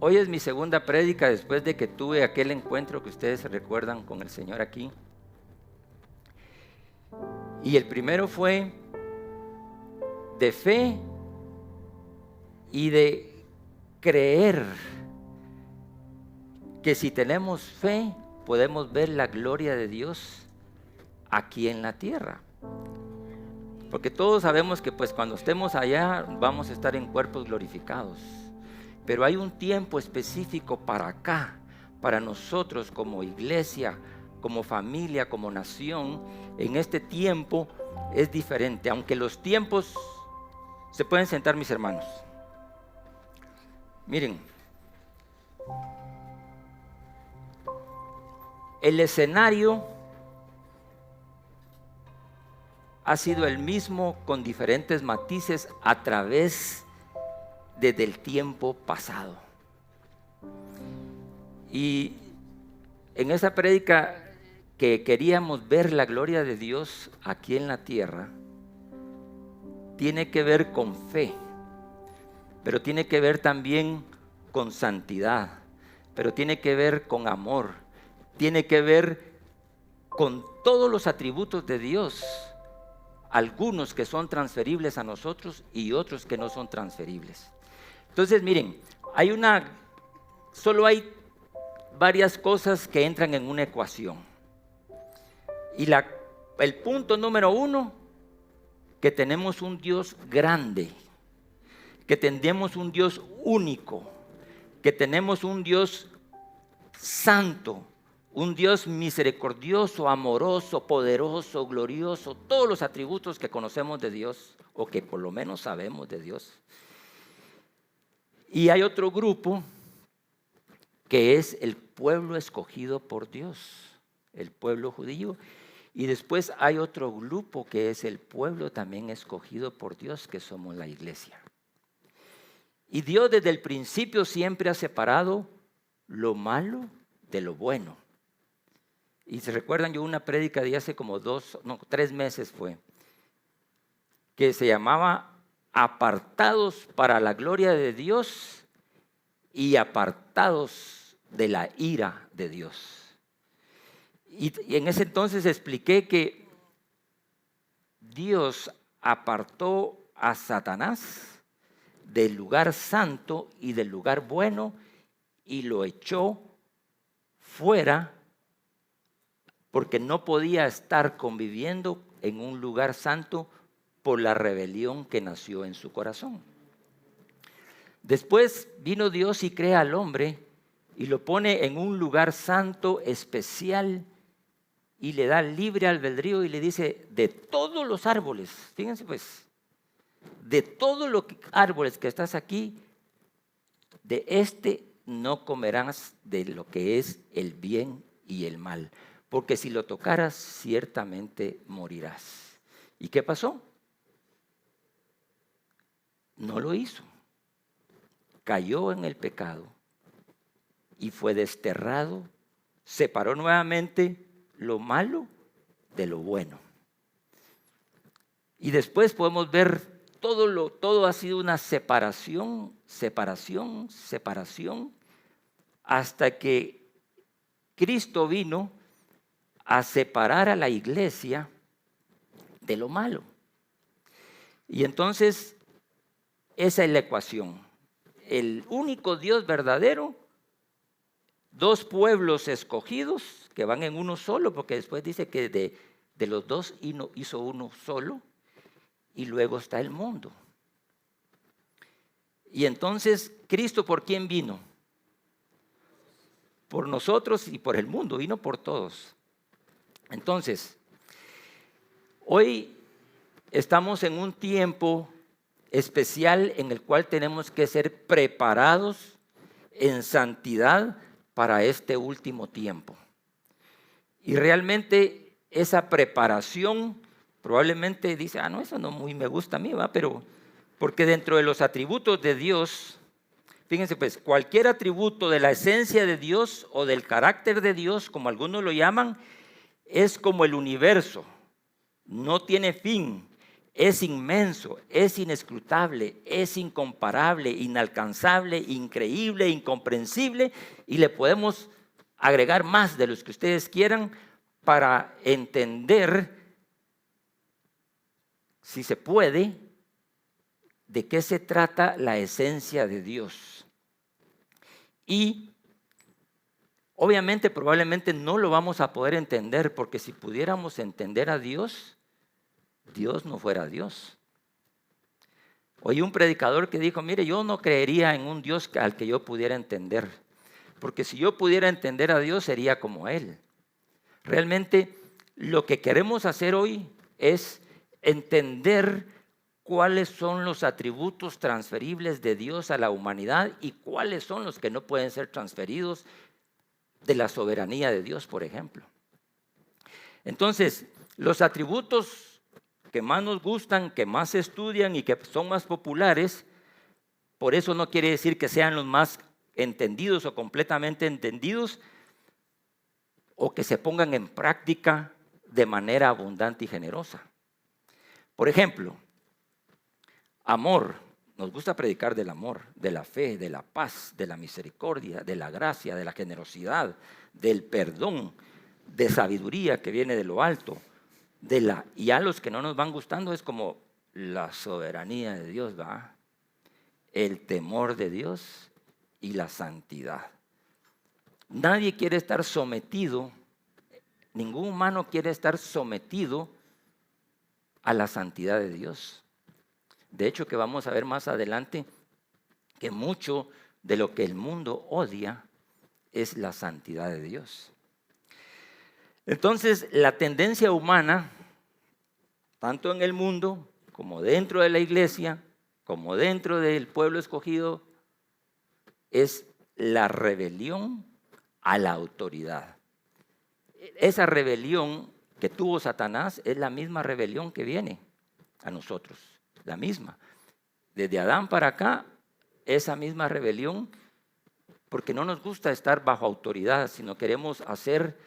Hoy es mi segunda prédica después de que tuve aquel encuentro que ustedes se recuerdan con el Señor aquí. Y el primero fue de fe y de creer que si tenemos fe podemos ver la gloria de Dios aquí en la tierra. Porque todos sabemos que pues cuando estemos allá vamos a estar en cuerpos glorificados. Pero hay un tiempo específico para acá, para nosotros como iglesia, como familia, como nación. En este tiempo es diferente, aunque los tiempos se pueden sentar, mis hermanos. Miren, el escenario ha sido el mismo con diferentes matices a través desde el tiempo pasado. Y en esa prédica que queríamos ver la gloria de Dios aquí en la tierra, tiene que ver con fe, pero tiene que ver también con santidad, pero tiene que ver con amor, tiene que ver con todos los atributos de Dios, algunos que son transferibles a nosotros y otros que no son transferibles. Entonces, miren, solo hay varias cosas que entran en una ecuación. Y el punto número 1, que tenemos un Dios grande, que tenemos un Dios único, que tenemos un Dios santo, un Dios misericordioso, amoroso, poderoso, glorioso, todos los atributos que conocemos de Dios, o que por lo menos sabemos de Dios. Y hay otro grupo que es el pueblo escogido por Dios, el pueblo judío. Y después hay otro grupo que es el pueblo también escogido por Dios, que somos la iglesia. Y Dios desde el principio siempre ha separado lo malo de lo bueno. Y se recuerdan, yo una prédica de hace como 3 meses fue, que se llamaba apartados para la gloria de Dios y apartados de la ira de Dios. Y en ese entonces expliqué que Dios apartó a Satanás del lugar santo y del lugar bueno y lo echó fuera porque no podía estar conviviendo en un lugar santo por la rebelión que nació en su corazón. Después vino Dios y crea al hombre y lo pone en un lugar santo especial y le da libre albedrío y le dice, de todos los árboles, fíjense pues, de todos los árboles que estás aquí, de este no comerás de lo que es el bien y el mal, porque si lo tocaras ciertamente morirás. ¿Y qué pasó? No lo hizo. Cayó en el pecado y fue desterrado. Separó nuevamente lo malo de lo bueno. Y después podemos ver todo ha sido una separación, hasta que Cristo vino a separar a la iglesia de lo malo. Y entonces esa es la ecuación. El único Dios verdadero, 2 pueblos escogidos que van en uno solo, porque después dice que de los 2 hizo uno solo, y luego está el mundo. Y entonces, ¿Cristo por quién vino? Por nosotros y por el mundo, vino por todos. Entonces, hoy estamos en un tiempo especial en el cual tenemos que ser preparados en santidad para este último tiempo. Y realmente esa preparación probablemente dice, no, eso no muy me gusta a mí, ¿va? Pero porque dentro de los atributos de Dios, fíjense pues, cualquier atributo de la esencia de Dios o del carácter de Dios, como algunos lo llaman, es como el universo, no tiene fin, es inmenso, es inescrutable, es incomparable, inalcanzable, increíble, incomprensible, y le podemos agregar más de los que ustedes quieran para entender, si se puede, de qué se trata la esencia de Dios. Y obviamente, probablemente no lo vamos a poder entender, porque si pudiéramos entender a Dios, Dios no fuera Dios. Oí un predicador que dijo, mire, yo no creería en un Dios al que yo pudiera entender, porque si yo pudiera entender a Dios sería como Él. Realmente lo que queremos hacer hoy es entender cuáles son los atributos transferibles de Dios a la humanidad y cuáles son los que no pueden ser transferidos de la soberanía de Dios, por ejemplo. Entonces, los atributos que más nos gustan, que más se estudian y que son más populares, por eso no quiere decir que sean los más entendidos o completamente entendidos, o que se pongan en práctica de manera abundante y generosa. Por ejemplo, amor. Nos gusta predicar del amor, de la fe, de la paz, de la misericordia, de la gracia, de la generosidad, del perdón, de sabiduría que viene de lo alto. Y a los que no nos van gustando es como la soberanía de Dios, ¿va? El temor de Dios y la santidad. Nadie quiere estar sometido, ningún humano quiere estar sometido a la santidad de Dios. De hecho, que vamos a ver más adelante que mucho de lo que el mundo odia es la santidad de Dios. Entonces, la tendencia humana, tanto en el mundo como dentro de la iglesia, como dentro del pueblo escogido, es la rebelión a la autoridad. Esa rebelión que tuvo Satanás es la misma rebelión que viene a nosotros, la misma. Desde Adán para acá, esa misma rebelión, porque no nos gusta estar bajo autoridad, sino queremos hacer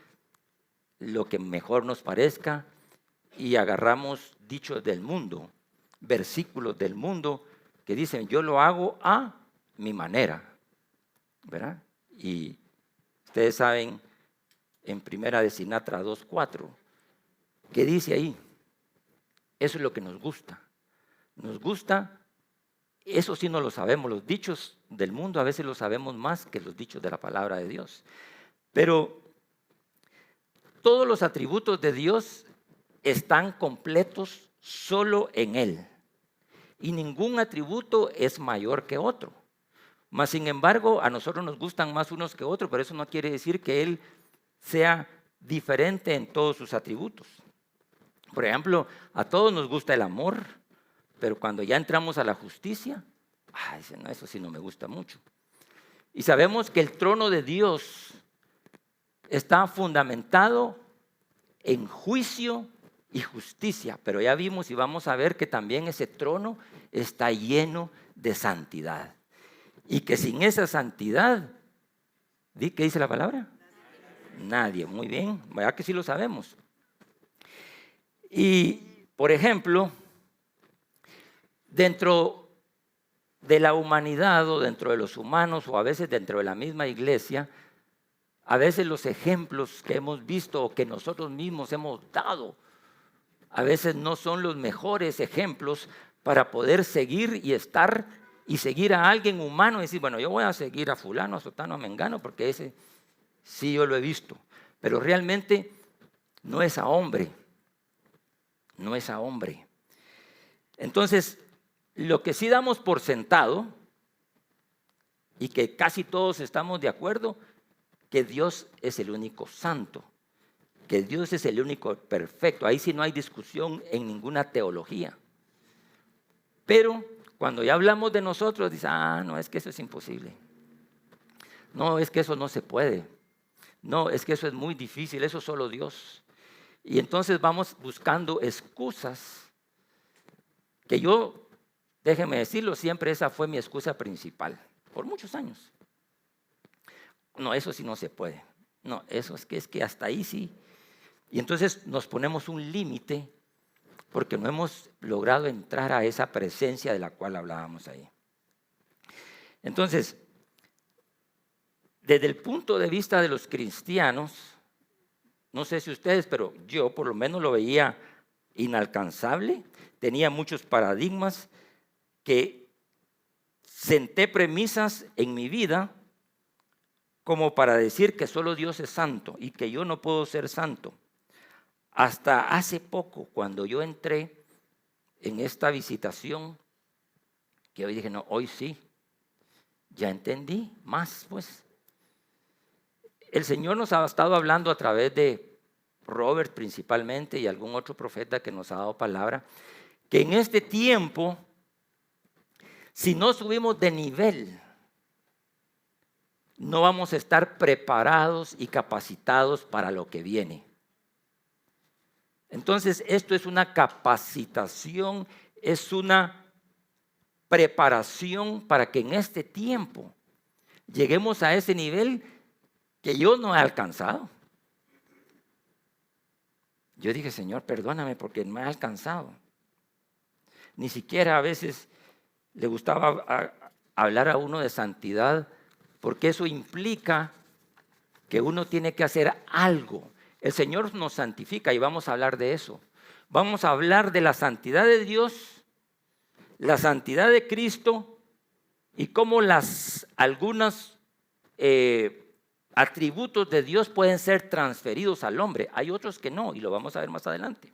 lo que mejor nos parezca y agarramos dichos del mundo, versículos del mundo que dicen yo lo hago a mi manera, ¿verdad? Y ustedes saben en Primera de Sinatra 2:4, ¿qué dice ahí? Eso es lo que nos gusta. Nos gusta, eso sí no lo sabemos, los dichos del mundo a veces los sabemos más que los dichos de la palabra de Dios. Pero todos los atributos de Dios están completos solo en Él. Y ningún atributo es mayor que otro. Mas, sin embargo, a nosotros nos gustan más unos que otros, pero eso no quiere decir que Él sea diferente en todos sus atributos. Por ejemplo, a todos nos gusta el amor, pero cuando ya entramos a la justicia, no, eso sí no me gusta mucho. Y sabemos que el trono de Dios está fundamentado en juicio y justicia, pero ya vimos y vamos a ver que también ese trono está lleno de santidad. Y que sin esa santidad, ¿qué dice la palabra? Nadie, muy bien, ¿verdad que sí lo sabemos? Y, por ejemplo, dentro de la humanidad o dentro de los humanos o a veces dentro de la misma iglesia, a veces los ejemplos que hemos visto o que nosotros mismos hemos dado, a veces no son los mejores ejemplos para poder seguir y estar y seguir a alguien humano y decir, bueno, yo voy a seguir a fulano, a sotano, a mengano, porque ese sí yo lo he visto. Pero realmente no es a hombre, no es a hombre. Entonces, lo que sí damos por sentado y que casi todos estamos de acuerdo, que Dios es el único santo, que Dios es el único perfecto. Ahí sí no hay discusión en ninguna teología. Pero cuando ya hablamos de nosotros, dice, no, es que eso es imposible. No, es que eso no se puede. No, es que eso es muy difícil, eso es solo Dios. Y entonces vamos buscando excusas que yo, déjenme decirlo, siempre esa fue mi excusa principal, por muchos años. No, eso sí no se puede. No, eso es que hasta ahí sí. Y entonces nos ponemos un límite porque no hemos logrado entrar a esa presencia de la cual hablábamos ahí. Entonces, desde el punto de vista de los cristianos, no sé si ustedes, pero yo por lo menos lo veía inalcanzable, tenía muchos paradigmas que senté premisas en mi vida como para decir que solo Dios es santo y que yo no puedo ser santo. Hasta hace poco, cuando yo entré en esta visitación, que hoy dije, no, hoy sí, ya entendí más, pues. El Señor nos ha estado hablando a través de Robert principalmente y algún otro profeta que nos ha dado palabra, que en este tiempo, si no subimos de nivel, no vamos a estar preparados y capacitados para lo que viene. Entonces, esto es una capacitación, es una preparación para que en este tiempo lleguemos a ese nivel que yo no he alcanzado. Yo dije, Señor, perdóname porque no he alcanzado. Ni siquiera a veces le gustaba hablar a uno de santidad, porque eso implica que uno tiene que hacer algo. El Señor nos santifica y vamos a hablar de eso. Vamos a hablar de la santidad de Dios, la santidad de Cristo y cómo algunos atributos de Dios pueden ser transferidos al hombre. Hay otros que no y lo vamos a ver más adelante.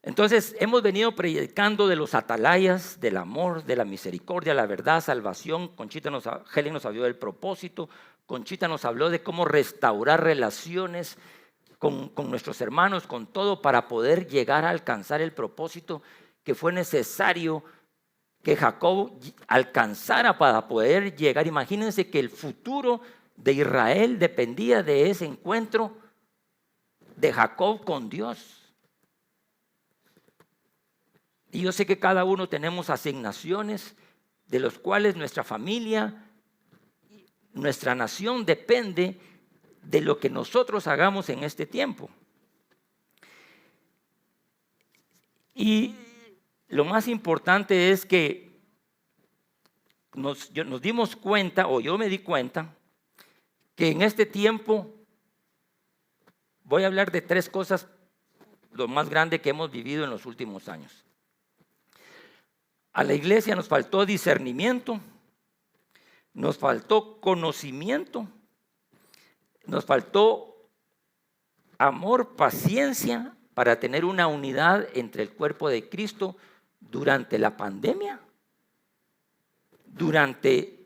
Entonces, hemos venido predicando de los atalayas, del amor, de la misericordia, la verdad, salvación. Helen nos habló del propósito. Conchita nos habló de cómo restaurar relaciones con nuestros hermanos, con todo, para poder llegar a alcanzar el propósito que fue necesario que Jacob alcanzara para poder llegar. Imagínense que el futuro de Israel dependía de ese encuentro de Jacob con Dios. Y yo sé que cada uno tenemos asignaciones de los cuales nuestra familia, nuestra nación depende de lo que nosotros hagamos en este tiempo. Y lo más importante es que nos dimos cuenta, o yo me di cuenta, que en este tiempo voy a hablar de 3 cosas, lo más grande que hemos vivido en los últimos años. A la iglesia nos faltó discernimiento, nos faltó conocimiento, nos faltó amor, paciencia para tener una unidad entre el cuerpo de Cristo durante la pandemia, durante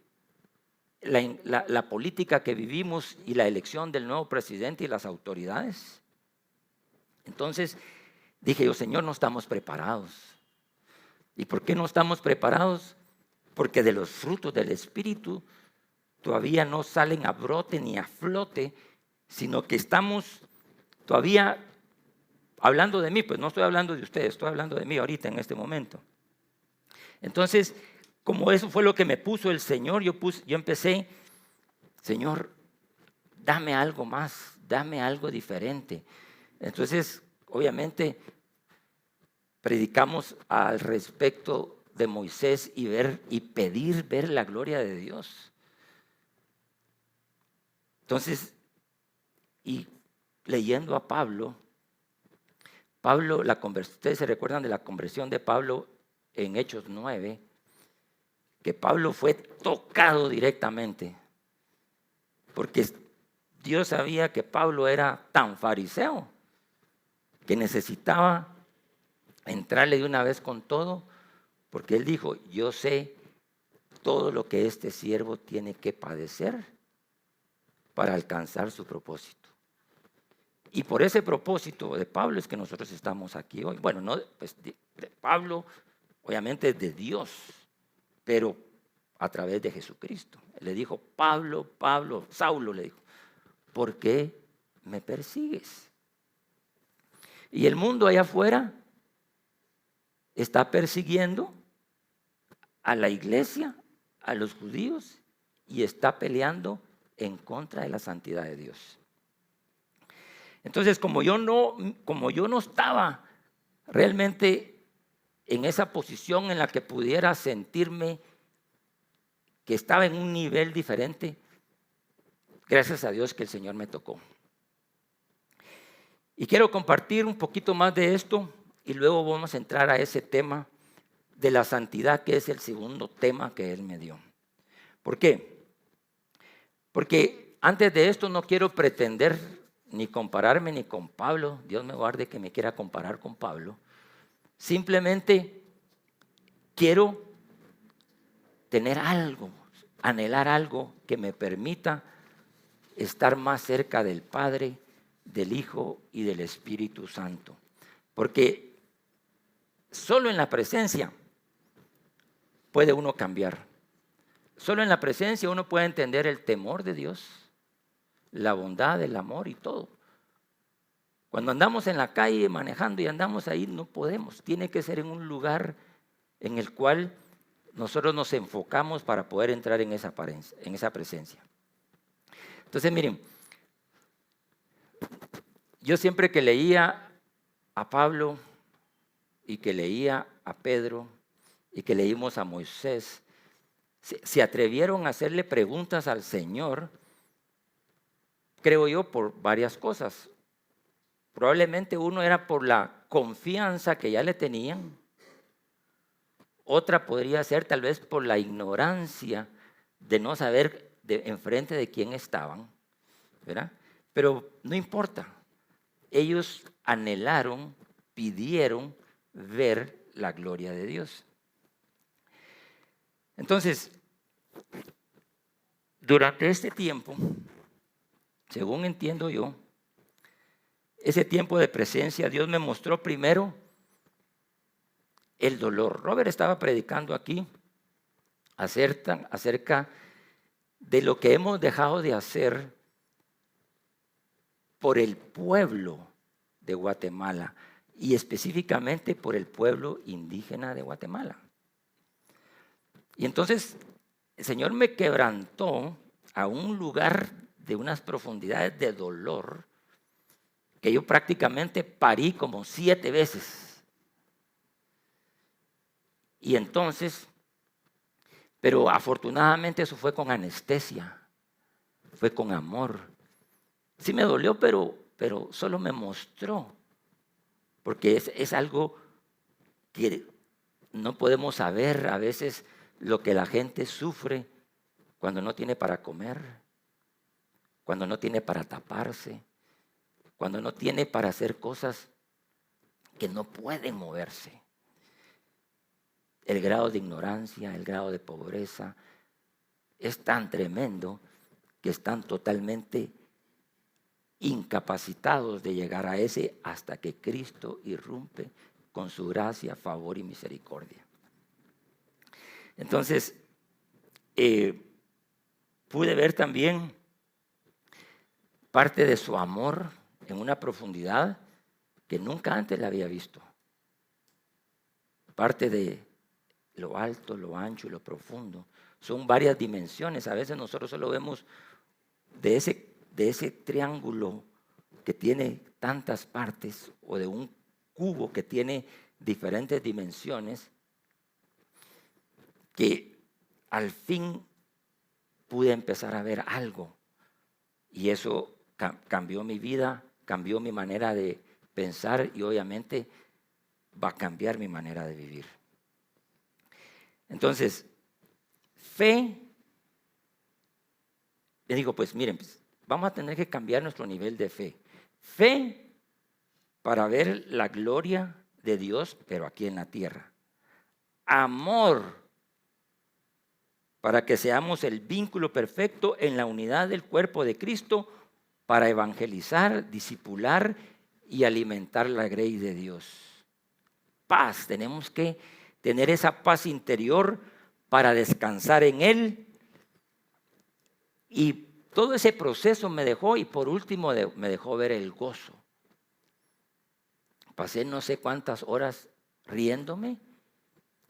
la política que vivimos y la elección del nuevo presidente y las autoridades. Entonces dije yo, Señor, no estamos preparados. ¿Y por qué no estamos preparados? Porque de los frutos del Espíritu todavía no salen a brote ni a flote, sino que estamos todavía hablando de mí. Pues no estoy hablando de ustedes, estoy hablando de mí ahorita en este momento. Entonces, como eso fue lo que me puso el Señor, yo empecé, Señor, dame algo más, dame algo diferente. Entonces, obviamente, predicamos al respecto de Moisés y pedir ver la gloria de Dios. Entonces, y leyendo a Pablo, ustedes se recuerdan de la conversión de Pablo en Hechos 9, que Pablo fue tocado directamente, porque Dios sabía que Pablo era tan fariseo que necesitaba entrarle de una vez con todo, porque él dijo, yo sé todo lo que este siervo tiene que padecer para alcanzar su propósito. Y por ese propósito de Pablo es que nosotros estamos aquí hoy. Bueno, no pues de Pablo, obviamente de Dios, pero a través de Jesucristo. Él le dijo, Pablo, Saulo le dijo, ¿por qué me persigues? Y el mundo allá afuera está persiguiendo a la iglesia, a los judíos, y está peleando en contra de la santidad de Dios. Entonces, como yo no estaba realmente en esa posición en la que pudiera sentirme que estaba en un nivel diferente, gracias a Dios que el Señor me tocó. Y quiero compartir un poquito más de esto y luego vamos a entrar a ese tema de la santidad, que es el segundo tema que Él me dio. ¿Por qué? Porque antes de esto no quiero pretender ni compararme ni con Pablo. Dios me guarde que me quiera comparar con Pablo. Simplemente quiero tener algo, anhelar algo que me permita estar más cerca del Padre, del Hijo y del Espíritu Santo. Porque solo en la presencia puede uno cambiar. Solo en la presencia uno puede entender el temor de Dios, la bondad, el amor y todo. Cuando andamos en la calle manejando y andamos ahí, no podemos. Tiene que ser en un lugar en el cual nosotros nos enfocamos para poder entrar en esa presencia. Entonces, miren, yo siempre que leía a Pablo y que leía a Pedro y que leímos a Moisés, se atrevieron a hacerle preguntas al Señor, creo yo, por varias cosas. Probablemente uno era por la confianza que ya le tenían. Otra podría ser tal vez por la ignorancia de no saber enfrente de quién estaban, ¿verdad? Pero no importa. Ellos anhelaron, pidieron ver la gloria de Dios. Entonces, durante este tiempo, según entiendo yo, ese tiempo de presencia, Dios me mostró primero el dolor. Robert estaba predicando aquí acerca de lo que hemos dejado de hacer por el pueblo de Guatemala y específicamente por el pueblo indígena de Guatemala. Y entonces el Señor me quebrantó a un lugar de unas profundidades de dolor que yo prácticamente parí como 7 veces. Y entonces, pero afortunadamente eso fue con anestesia, fue con amor. Sí me dolió, pero solo me mostró, porque es algo que no podemos saber a veces lo que la gente sufre cuando no tiene para comer, cuando no tiene para taparse, cuando no tiene para hacer cosas que no pueden moverse. El grado de ignorancia, el grado de pobreza es tan tremendo que están totalmente incapacitados de llegar a ese hasta que Cristo irrumpe con su gracia, favor y misericordia. Entonces, pude ver también parte de su amor en una profundidad que nunca antes la había visto. Parte de lo alto, lo ancho y lo profundo. Son varias dimensiones. A veces nosotros solo vemos de ese triángulo que tiene tantas partes o de un cubo que tiene diferentes dimensiones, que al fin pude empezar a ver algo. Y eso cambió mi vida, cambió mi manera de pensar y obviamente va a cambiar mi manera de vivir. Entonces, fe, le digo, pues miren, vamos a tener que cambiar nuestro nivel de fe. Fe para ver la gloria de Dios, pero aquí en la tierra. Amor para que seamos el vínculo perfecto en la unidad del cuerpo de Cristo para evangelizar, discipular y alimentar la grey de Dios. Paz, tenemos que tener esa paz interior para descansar en Él. Y todo ese proceso me dejó, y por último me dejó ver el gozo. Pasé no sé cuántas horas riéndome,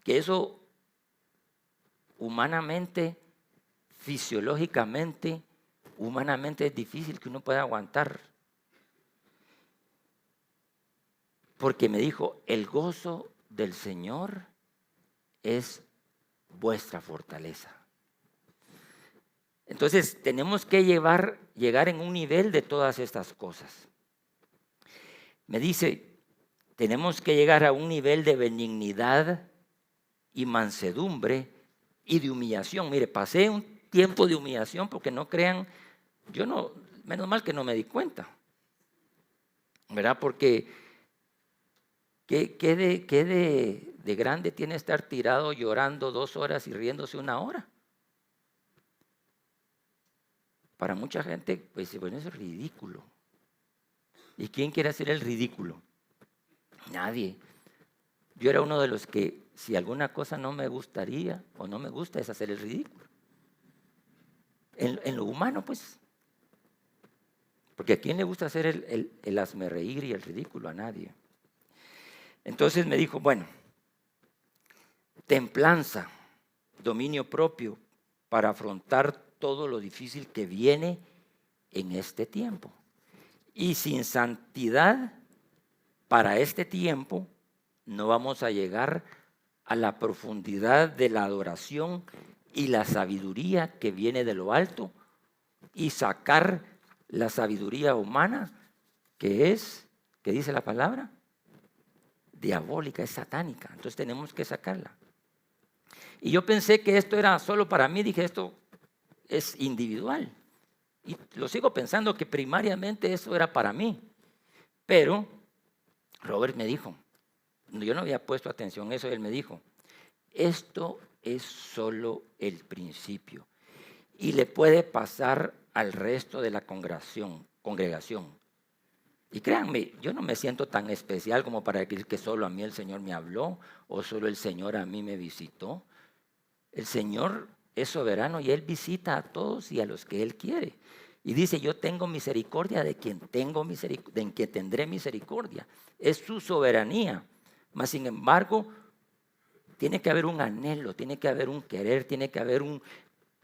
que eso humanamente, fisiológicamente, humanamente es difícil que uno pueda aguantar. porque me dijo, el gozo del Señor es vuestra fortaleza. Entonces tenemos que llegar en un nivel de todas estas cosas. Me dice, tenemos que llegar a un nivel de benignidad y mansedumbre y de humillación. Mire, pasé un tiempo de humillación porque no crean, menos mal que no me di cuenta, ¿verdad? Porque ¿qué de grande tiene estar tirado llorando 2 horas y riéndose 1 hora? Para mucha gente, pues bueno, eso es ridículo. ¿Y quién quiere hacer el ridículo? Nadie. Yo era uno de los que, si alguna cosa no me gustaría o no me gusta, es hacer el ridículo. En lo humano, pues. Porque ¿a quién le gusta hacer el hazme reír y el ridículo? A nadie. Entonces me dijo, bueno, templanza, dominio propio para afrontar todo lo difícil que viene en este tiempo. Y sin santidad para este tiempo no vamos a llegar a la profundidad de la adoración y la sabiduría que viene de lo alto y sacar la sabiduría humana que es, ¿qué dice la palabra? Diabólica, es satánica. Entonces tenemos que sacarla. Y yo pensé que esto era solo para mí, dije esto es individual. Y lo sigo pensando que primariamente eso era para mí. Pero Robert me dijo, yo no había puesto atención a eso, él me dijo, esto es solo el principio y le puede pasar al resto de la congregación. Y créanme, yo no me siento tan especial como para decir que solo a mí el Señor me habló o solo el Señor a mí me visitó. El Señor es soberano y Él visita a todos y a los que Él quiere. Y dice, yo tengo misericordia de quien tendré misericordia. Es su soberanía. Mas sin embargo, tiene que haber un anhelo, tiene que haber un querer, tiene que haber un...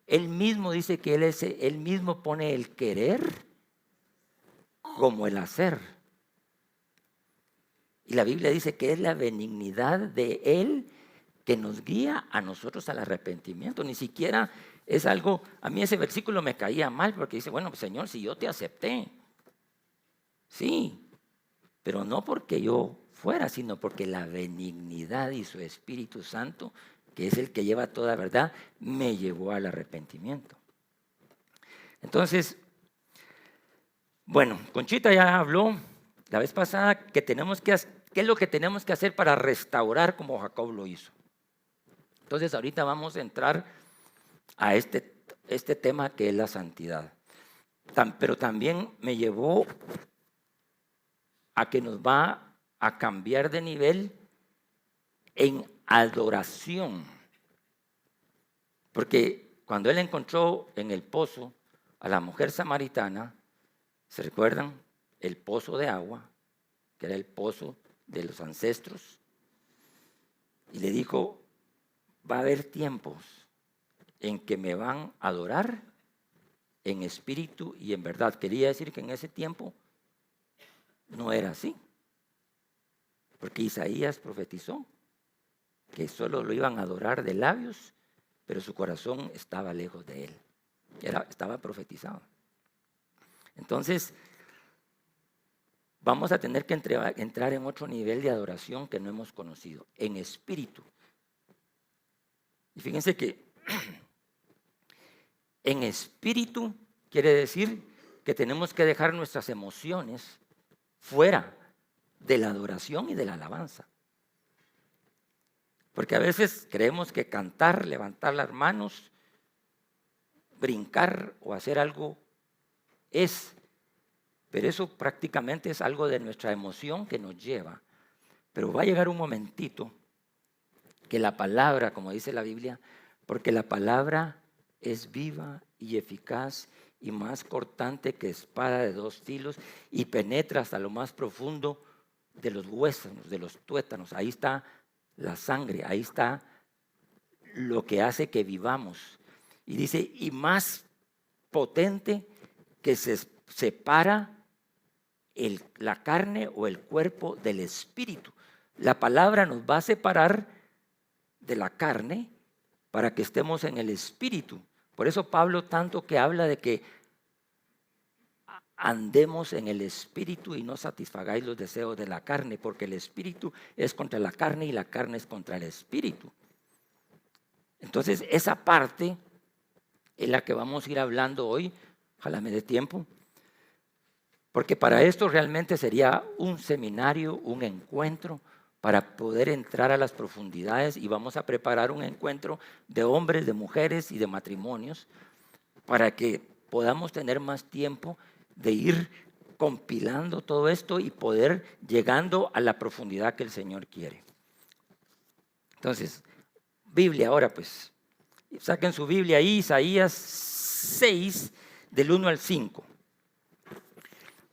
Él mismo dice que Él mismo pone el querer como el hacer. Y la Biblia dice que es la benignidad de Él que nos guía a nosotros al arrepentimiento. Ni siquiera es algo, a mí ese versículo me caía mal porque dice, bueno, Señor, si yo te acepté, sí, pero no porque yo fuera, sino porque la benignidad y su Espíritu Santo, que es el que lleva toda verdad, me llevó al arrepentimiento. Entonces, bueno, Conchita ya habló la vez pasada que ¿qué es lo que tenemos que hacer para restaurar como Jacob lo hizo? Entonces ahorita vamos a entrar a este tema que es la santidad. Pero también me llevó a que nos va a cambiar de nivel en adoración. Porque cuando él encontró en el pozo a la mujer samaritana, ¿se recuerdan? El pozo de agua, que era el pozo de los ancestros. Y le dijo, va a haber tiempos en que me van a adorar en espíritu y en verdad. Quería decir que en ese tiempo no era así. Porque Isaías profetizó que solo lo iban a adorar de labios, pero su corazón estaba lejos de él. Estaba profetizado. Entonces, vamos a tener que entrar en otro nivel de adoración que no hemos conocido, en espíritu. Y fíjense que en espíritu quiere decir que tenemos que dejar nuestras emociones fuera de la adoración y de la alabanza. Porque a veces creemos que cantar, levantar las manos, brincar o hacer algo pero eso prácticamente es algo de nuestra emoción que nos lleva. Pero va a llegar un momentito que la palabra, como dice la Biblia, porque la palabra es viva y eficaz y más cortante que espada de 2 filos y penetra hasta lo más profundo de los huesos, de los tuétanos. Ahí está la sangre, ahí está lo que hace que vivamos. Y dice, y más potente que se separa la carne o el cuerpo del espíritu. La palabra nos va a separar de la carne para que estemos en el espíritu. Por eso Pablo tanto que habla de que andemos en el espíritu y no satisfagáis los deseos de la carne, porque el espíritu es contra la carne y la carne es contra el espíritu. Entonces esa parte es la que vamos a ir hablando hoy. Ojalá me dé tiempo, porque para esto realmente sería un seminario, un encuentro para poder entrar a las profundidades, y vamos a preparar un encuentro de hombres, de mujeres y de matrimonios para que podamos tener más tiempo de ir compilando todo esto y poder llegando a la profundidad que el Señor quiere. Entonces, Biblia ahora pues, saquen su Biblia ahí, Isaías 6, del 1 al 5.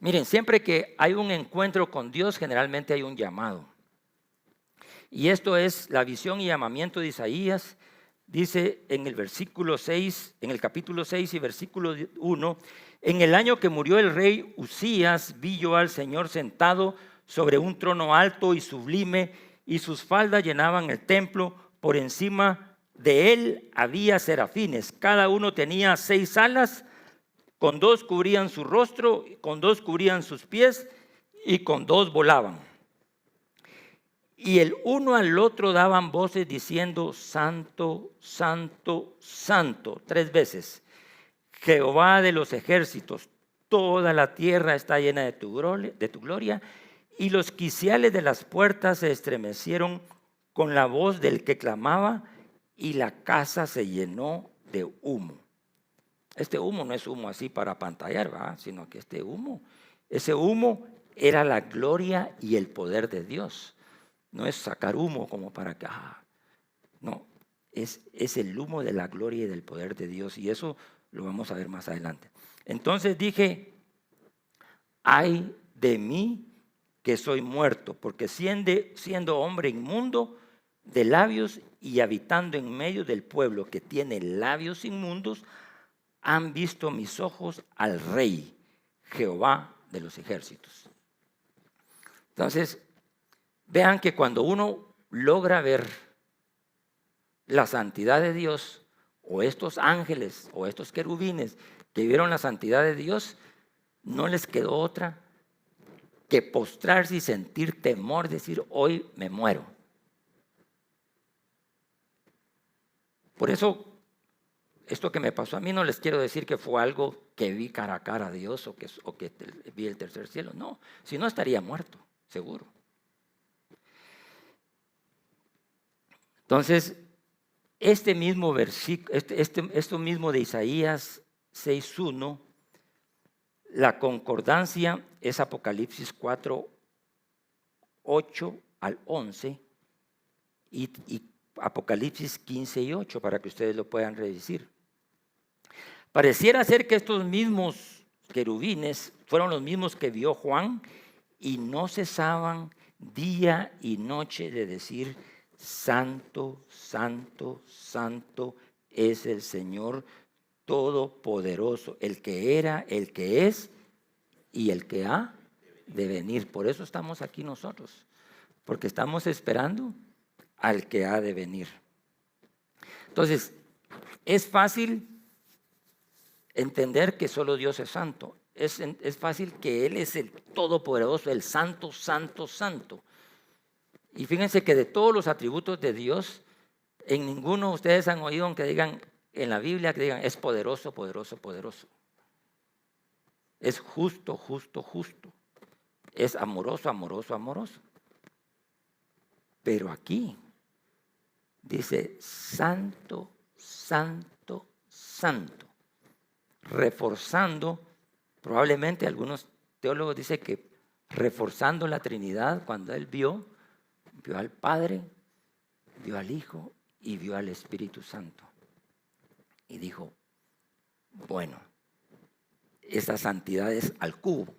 Miren, siempre que hay un encuentro con Dios, generalmente hay un llamado. Y esto es la visión y llamamiento de Isaías. Dice en el versículo 6, en el capítulo 6 y versículo 1, en el año que murió el rey Uzías, vi yo al Señor sentado sobre un trono alto y sublime, y sus faldas llenaban el templo. Por encima de él había serafines, cada uno tenía 6 alas, con 2 cubrían su rostro, con 2 cubrían sus pies, y con 2 volaban. Y el uno al otro daban voces diciendo: Santo, Santo, Santo, 3 veces. Jehová de los ejércitos, toda la tierra está llena de tu gloria. Y los quiciales de las puertas se estremecieron con la voz del que clamaba, y la casa se llenó de humo. Este humo no es humo así para apantallar, ¿verdad? Sino que ese humo era la gloria y el poder de Dios. No es sacar humo como para que, no, es el humo de la gloria y del poder de Dios, y eso lo vamos a ver más adelante. Entonces dije: ay de mí que soy muerto, porque siendo hombre inmundo de labios y habitando en medio del pueblo que tiene labios inmundos, han visto mis ojos al Rey, Jehová de los ejércitos. Entonces, vean que cuando uno logra ver la santidad de Dios, o estos ángeles o estos querubines que vieron la santidad de Dios, no les quedó otra que postrarse y sentir temor, decir: hoy me muero. Por eso, esto que me pasó a mí, no les quiero decir que fue algo que vi cara a cara a Dios o que vi el tercer cielo. No, si no estaría muerto, seguro. Entonces, este mismo versículo, esto mismo de Isaías 6:1, la concordancia es Apocalipsis 4:8 al 11 y Apocalipsis 15:8, para que ustedes lo puedan revisar. Pareciera ser que estos mismos querubines fueron los mismos que vio Juan, y no cesaban día y noche de decir: Santo, Santo, Santo es el Señor Todopoderoso, el que era, el que es y el que ha de venir. Por eso estamos aquí nosotros, porque estamos esperando al que ha de venir. Entonces, es fácil entender que solo Dios es santo. Es fácil que Él es el Todopoderoso, el Santo, Santo, Santo. Y fíjense que de todos los atributos de Dios, en ninguno ustedes han oído aunque digan en la Biblia que digan: es poderoso, poderoso, poderoso. Es justo, justo, justo. Es amoroso, amoroso, amoroso. Pero aquí dice: Santo, Santo, Santo. Reforzando, probablemente algunos teólogos dicen que reforzando la Trinidad, cuando Él vio al Padre, vio al Hijo y vio al Espíritu Santo. Y dijo: bueno, esa santidad es al cubo.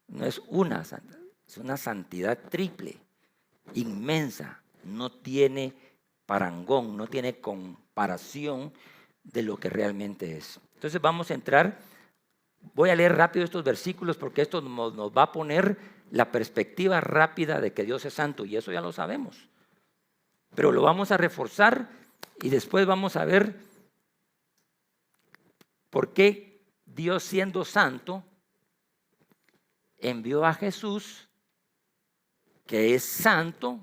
No es una santidad, es una santidad triple, inmensa. No tiene parangón, no tiene comparación de lo que realmente es. Entonces vamos a entrar Voy a leer rápido estos versículos porque esto nos va a poner la perspectiva rápida de que Dios es santo, y eso ya lo sabemos. Pero lo vamos a reforzar y después vamos a ver por qué Dios, siendo santo, envió a Jesús, que es santo,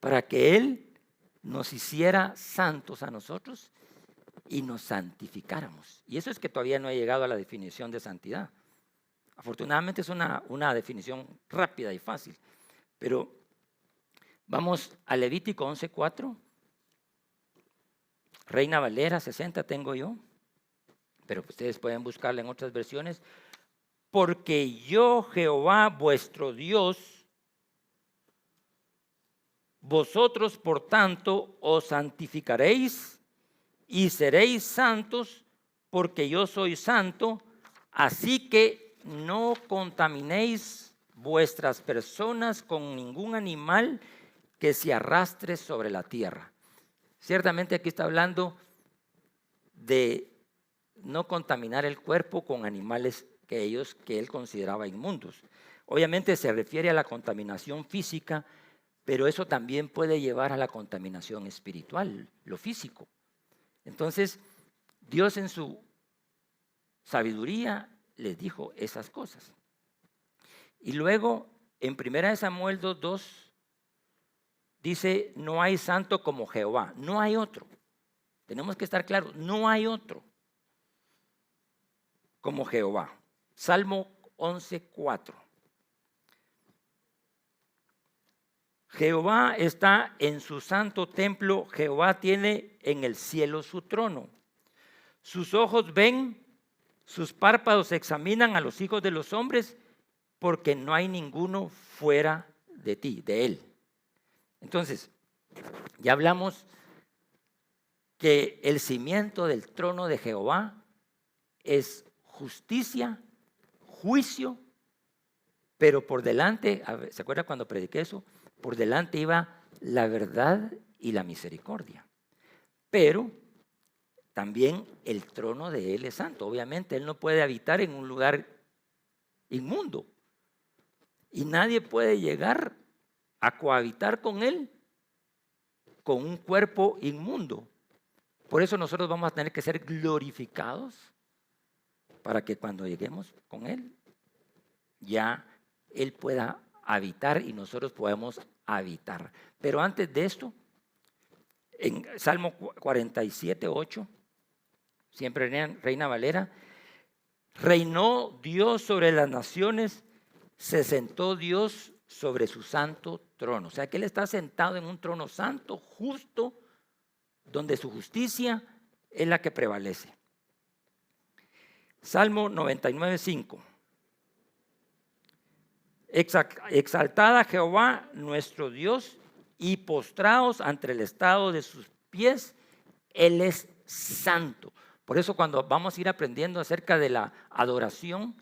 para que Él nos hiciera santos a nosotros y nos santificáramos. Y eso es que todavía no he llegado a la definición de santidad. Afortunadamente es una definición rápida y fácil. Pero vamos a Levítico 11:4. Reina Valera 60 tengo yo, pero ustedes pueden buscarla en otras versiones. Porque yo, Jehová, vuestro Dios, vosotros por tanto os santificaréis y seréis santos, porque yo soy santo, así que no contaminéis vuestras personas con ningún animal que se arrastre sobre la tierra. Ciertamente aquí está hablando de no contaminar el cuerpo con animales que él consideraba inmundos. Obviamente se refiere a la contaminación física, pero eso también puede llevar a la contaminación espiritual, lo físico. Entonces, Dios en su sabiduría les dijo esas cosas. Y luego, en 1 Samuel 2:2, dice, no hay santo como Jehová, no hay otro. Tenemos que estar claros, no hay otro como Jehová. Salmo 11:4. Jehová está en su santo templo, Jehová tiene en el cielo su trono. Sus ojos ven, sus párpados examinan a los hijos de los hombres, porque no hay ninguno fuera de ti, de él. Entonces, ya hablamos que el cimiento del trono de Jehová es justicia, juicio, pero por delante, ¿se acuerda cuando prediqué eso? Por delante iba la verdad y la misericordia. Pero también el trono de Él es santo. Obviamente Él no puede habitar en un lugar inmundo. Y nadie puede llegar a cohabitar con Él con un cuerpo inmundo. Por eso nosotros vamos a tener que ser glorificados para que cuando lleguemos con Él, ya Él pueda habitar y nosotros podemos habitar. Pero antes de esto, en Salmo 47:8, siempre Reina Valera, reinó Dios sobre las naciones, se sentó Dios sobre su santo trono. O sea que Él está sentado en un trono santo, justo, donde su justicia es la que prevalece. Salmo 99:5. Exaltad a Jehová nuestro Dios y postraos ante el estado de sus pies, Él es santo. Por eso cuando vamos a ir aprendiendo acerca de la adoración,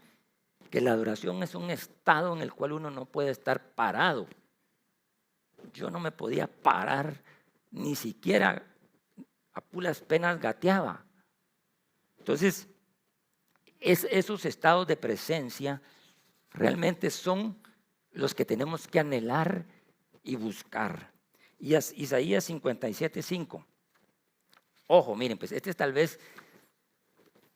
que la adoración es un estado en el cual uno no puede estar parado. Yo no me podía parar, ni siquiera a puras penas gateaba. Entonces, esos estados de presencia realmente son los que tenemos que anhelar y buscar. Y Isaías 57:5. Ojo, miren, pues este es tal vez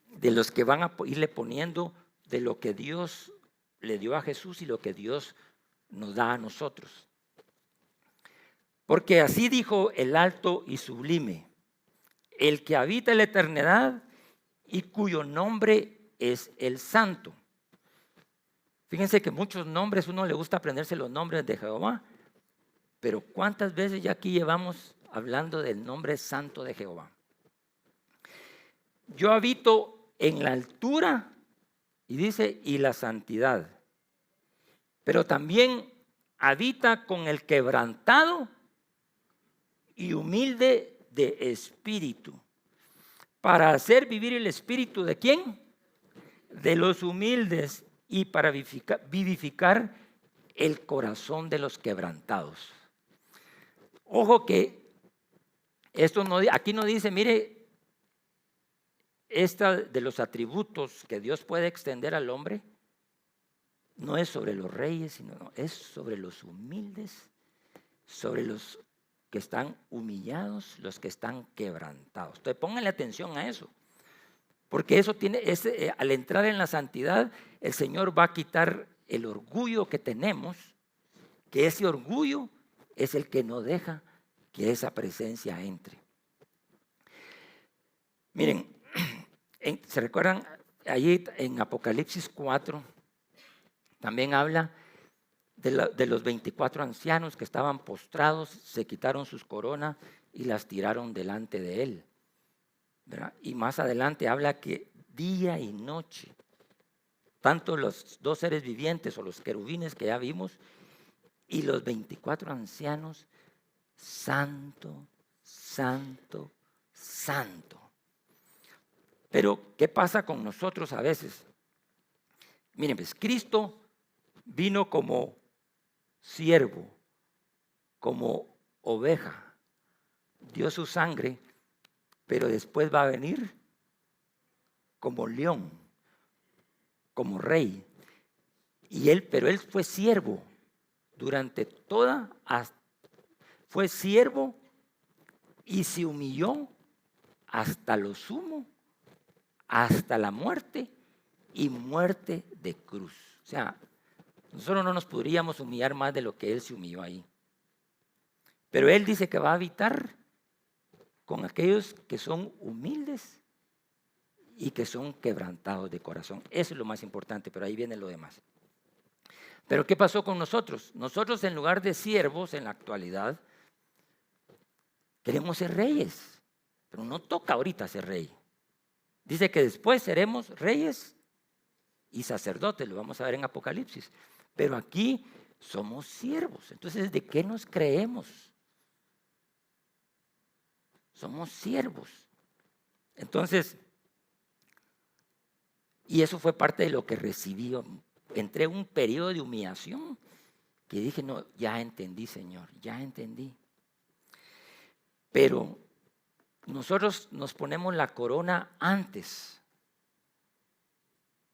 de los que van a irle poniendo de lo que Dios le dio a Jesús y lo que Dios nos da a nosotros. Porque así dijo el alto y sublime, el que habita en la eternidad y cuyo nombre es el santo. Fíjense que muchos nombres, uno le gusta aprenderse los nombres de Jehová, pero ¿cuántas veces ya aquí llevamos hablando del nombre santo de Jehová? Yo habito en la altura, y dice, y la santidad, pero también habita con el quebrantado y humilde de espíritu, para hacer vivir el espíritu ¿de quién? De los humildes, y para vivificar el corazón de los quebrantados. Ojo que esto no, aquí no dice, mire, esta de los atributos que Dios puede extender al hombre no es sobre los reyes, sino es sobre los humildes, sobre los que están humillados, los que están quebrantados. Entonces pónganle atención a eso, porque eso tiene, al entrar en la santidad, el Señor va a quitar el orgullo que tenemos, que ese orgullo es el que no deja que esa presencia entre. Miren, ¿se recuerdan? Allí en Apocalipsis 4 también habla de los 24 ancianos que estaban postrados, se quitaron sus coronas y las tiraron delante de él, ¿verdad? Y más adelante habla que día y noche, tanto los dos seres vivientes o los querubines que ya vimos y los 24 ancianos, santo, santo, santo. Pero, ¿qué pasa con nosotros a veces? Miren, pues Cristo vino como siervo, como oveja, dio su sangre, pero después va a venir como león, como rey. Pero él fue siervo durante fue siervo y se humilló hasta lo sumo, hasta la muerte y muerte de cruz. O sea, nosotros no nos podríamos humillar más de lo que él se humilló ahí. Pero él dice que va a habitar con aquellos que son humildes y que son quebrantados de corazón. Eso es lo más importante, pero ahí viene lo demás. Pero ¿qué pasó con nosotros? Nosotros, en lugar de siervos en la actualidad, queremos ser reyes, pero no toca ahorita ser rey. Dice que después seremos reyes y sacerdotes, lo vamos a ver en Apocalipsis. Pero aquí somos siervos. Entonces, ¿de qué nos creemos? Somos siervos. Entonces, y eso fue parte de lo que recibí. Entré en un periodo de humillación que dije, no, ya entendí, Señor, ya entendí. Pero nosotros nos ponemos la corona antes.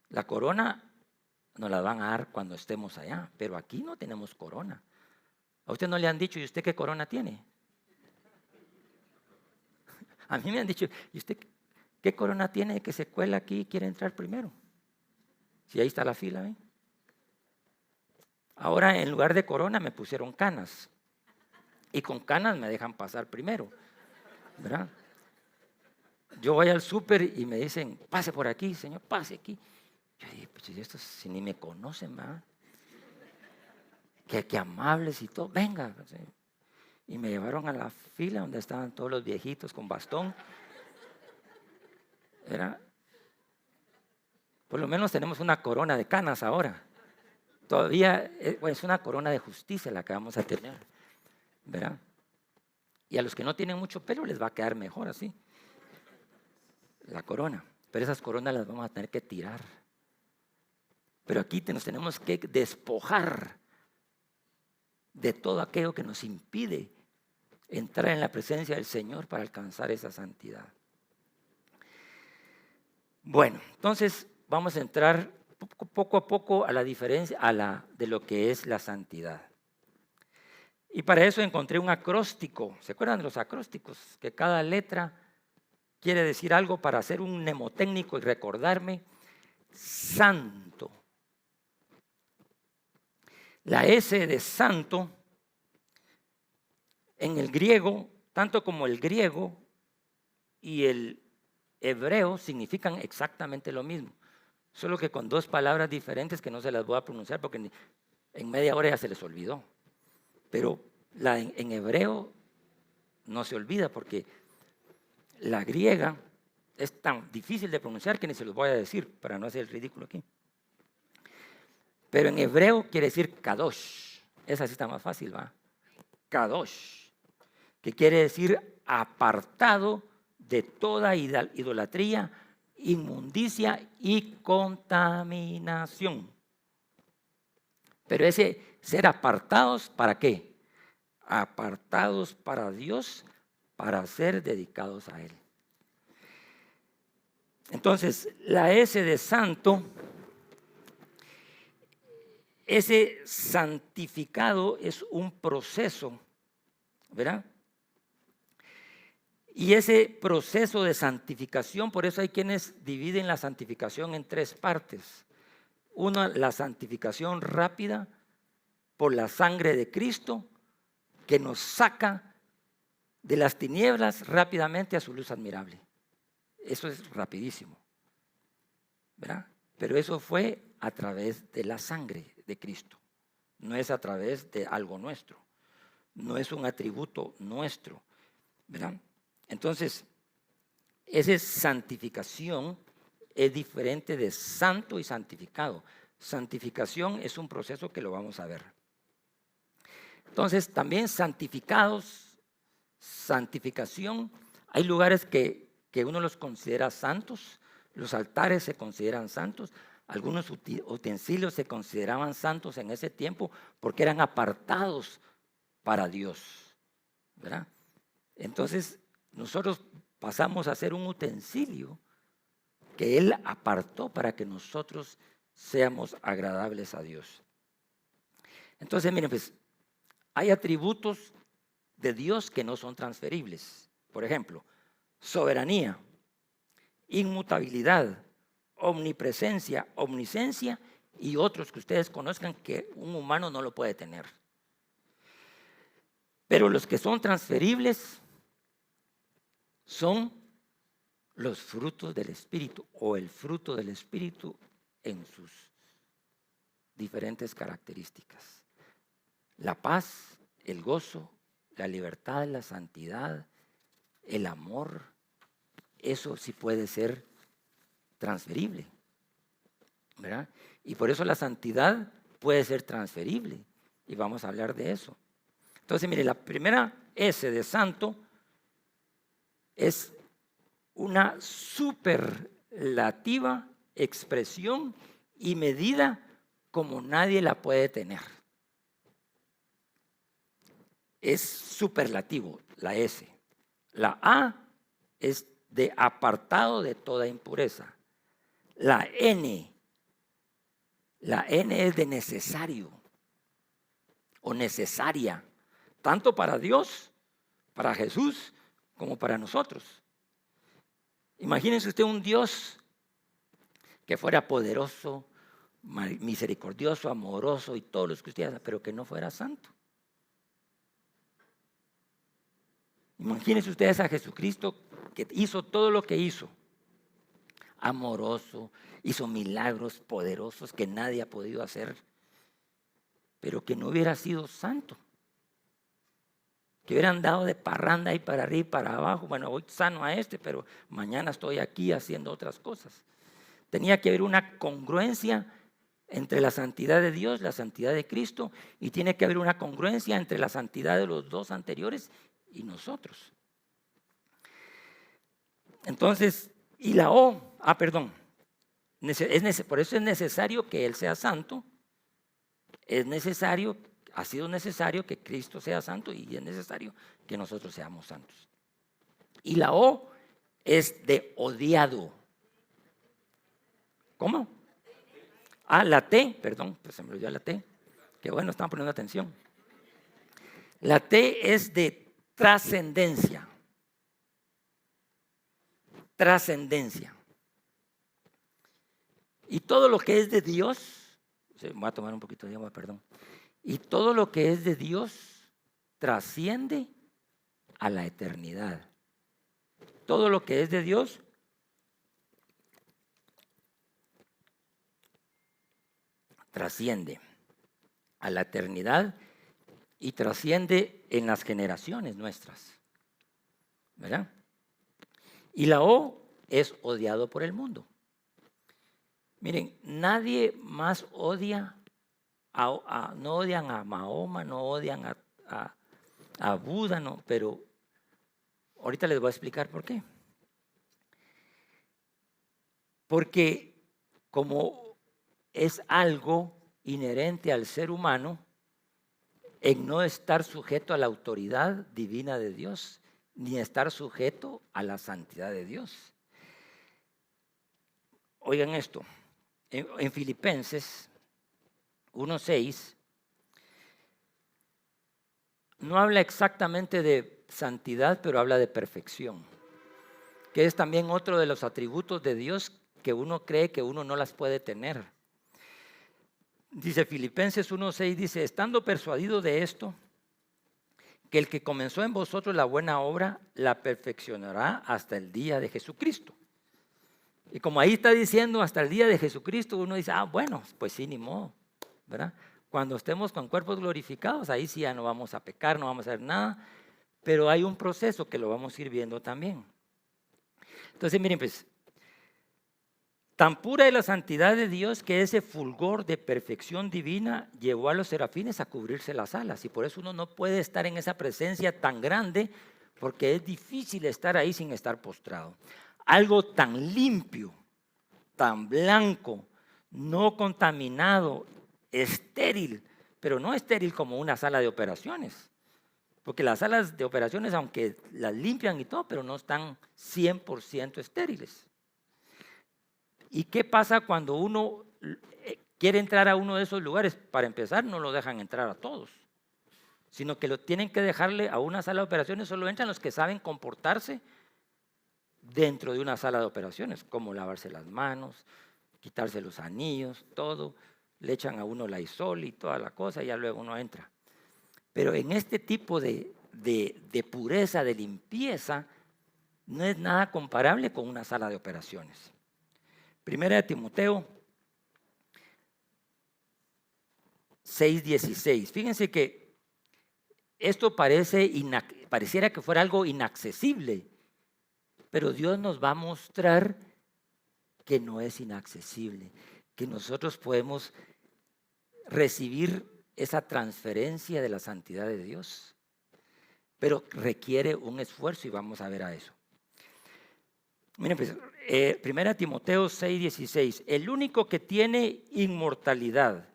La corona nos la van a dar cuando estemos allá, pero aquí no tenemos corona. A usted no le han dicho, ¿y usted qué corona tiene? A mí me han dicho, ¿y usted qué corona tiene que se cuela aquí y quiere entrar primero? Si ahí está la fila, ¿eh? Ahora en lugar de corona me pusieron canas. Y con canas me dejan pasar primero, ¿verdad? Yo voy al súper y me dicen, pase por aquí, señor, pase aquí. Yo dije, pues estos si ni me conocen, ¿verdad? Qué amables y todo, venga. Y me llevaron a la fila donde estaban todos los viejitos con bastón. Por lo menos tenemos una corona de canas ahora. Todavía es una corona de justicia la que vamos a tener, ¿verdad? Y a los que no tienen mucho pelo les va a quedar mejor así, la corona. Pero esas coronas las vamos a tener que tirar. Pero aquí nos tenemos que despojar de todo aquello que nos impide entrar en la presencia del Señor para alcanzar esa santidad. Bueno, entonces vamos a entrar poco a poco a la diferencia de lo que es la santidad. Y para eso encontré un acróstico. ¿Se acuerdan de los acrósticos? Que cada letra quiere decir algo para hacer un mnemotécnico y recordarme. Santo. La S de santo en el griego, tanto como el griego y el hebreo significan exactamente lo mismo, solo que con dos palabras diferentes que no se las voy a pronunciar porque en media hora ya se les olvidó. Pero en hebreo no se olvida porque la griega es tan difícil de pronunciar que ni se los voy a decir para no hacer el ridículo aquí. Pero en hebreo quiere decir kadosh. Esa sí está más fácil, ¿va? Kadosh, que quiere decir apartado de toda idolatría, inmundicia y contaminación. Pero ese ser apartados, ¿para qué? Apartados para Dios, para ser dedicados a Él. Entonces, la S de santo, ese santificado es un proceso, ¿verdad? Y ese proceso de santificación, por eso hay quienes dividen la santificación en tres partes. Una, la santificación rápida por la sangre de Cristo, que nos saca de las tinieblas rápidamente a su luz admirable. Eso es rapidísimo, ¿verdad? Pero eso fue a través de la sangre de Cristo. No es a través de algo nuestro. No es un atributo nuestro, ¿verdad? Entonces, esa santificación es diferente de santo y santificado. Santificación es un proceso que lo vamos a ver. Entonces, también santificados, santificación, hay lugares que uno los considera santos, los altares se consideran santos, algunos utensilios se consideraban santos en ese tiempo porque eran apartados para Dios, ¿verdad? Entonces, nosotros pasamos a ser un utensilio que Él apartó para que nosotros seamos agradables a Dios. Entonces, miren, pues, hay atributos de Dios que no son transferibles. Por ejemplo, soberanía, inmutabilidad, omnipresencia, omniscencia y otros que ustedes conozcan que un humano no lo puede tener. Pero los que son transferibles son los frutos del Espíritu o el fruto del Espíritu en sus diferentes características. La paz, el gozo, la libertad, la santidad, el amor, eso sí puede ser transferible, ¿verdad? Y por eso la santidad puede ser transferible y vamos a hablar de eso. Entonces, mire, la primera S de santo es una superlativa expresión y medida como nadie la puede tener. Es superlativo, la S. La A es de apartado de toda impureza. La N es de necesario o necesaria, tanto para Dios, para Jesús, como para nosotros. Imagínense usted un Dios que fuera poderoso, misericordioso, amoroso y todos los que usted, pero que no fuera santo. Imagínense ustedes a Jesucristo que hizo todo lo que hizo. Amoroso, hizo milagros poderosos que nadie ha podido hacer, pero que no hubiera sido santo. Que hubieran dado de parranda y para arriba y para abajo. Bueno, hoy sano a pero mañana estoy aquí haciendo otras cosas. Tenía que haber una congruencia entre la santidad de Dios, la santidad de Cristo, y tiene que haber una congruencia entre la santidad de los dos anteriores y nosotros. Entonces, y la O, perdón, por eso es necesario que Él sea santo, ha sido necesario que Cristo sea santo y es necesario que nosotros seamos santos. Y la O es de odiado. ¿Cómo? La T, perdón, pues se me olvidó la T. Qué bueno, están poniendo atención. La T es de trascendencia. Trascendencia. Y todo lo que es de Dios, voy a tomar un poquito de agua, perdón. Y todo lo que es de Dios trasciende a la eternidad. Todo lo que es de Dios trasciende a la eternidad y trasciende en las generaciones nuestras, ¿verdad? Y la O es odiado por el mundo. Miren, nadie más odia, no odian a Mahoma, no odian a Buda, no, pero ahorita les voy a explicar por qué. Porque como es algo inherente al ser humano, en no estar sujeto a la autoridad divina de Dios, ni estar sujeto a la santidad de Dios. Oigan esto, en Filipenses 1:6 no habla exactamente de santidad, pero habla de perfección, que es también otro de los atributos de Dios que uno cree que uno no las puede tener. Dice Filipenses 1:6, dice, estando persuadido de esto, que el que comenzó en vosotros la buena obra, la perfeccionará hasta el día de Jesucristo. Y como ahí está diciendo hasta el día de Jesucristo, uno dice, bueno, pues sí, ni modo, ¿verdad? Cuando estemos con cuerpos glorificados, ahí sí ya no vamos a pecar, no vamos a hacer nada, pero hay un proceso que lo vamos a ir viendo también. Entonces, miren, pues, tan pura es la santidad de Dios que ese fulgor de perfección divina llevó a los serafines a cubrirse las alas. Y por eso uno no puede estar en esa presencia tan grande, porque es difícil estar ahí sin estar postrado. Algo tan limpio, tan blanco, no contaminado, estéril, pero no estéril como una sala de operaciones. Porque las salas de operaciones, aunque las limpian y todo, pero no están 100% estériles. ¿Y qué pasa cuando uno quiere entrar a uno de esos lugares? Para empezar, no lo dejan entrar a todos, sino que lo tienen que dejarle a una sala de operaciones. Solo entran los que saben comportarse dentro de una sala de operaciones, como lavarse las manos, quitarse los anillos, todo. Le echan a uno Lysol y toda la cosa y ya luego uno entra. Pero en este tipo de pureza, de limpieza, no es nada comparable con una sala de operaciones. Primera de Timoteo 6:16. Fíjense que esto pareciera que fuera algo inaccesible, pero Dios nos va a mostrar que no es inaccesible, que nosotros podemos recibir esa transferencia de la santidad de Dios, pero requiere un esfuerzo y vamos a ver a eso. Miren, pues, 1 Timoteo 6:16, el único que tiene inmortalidad,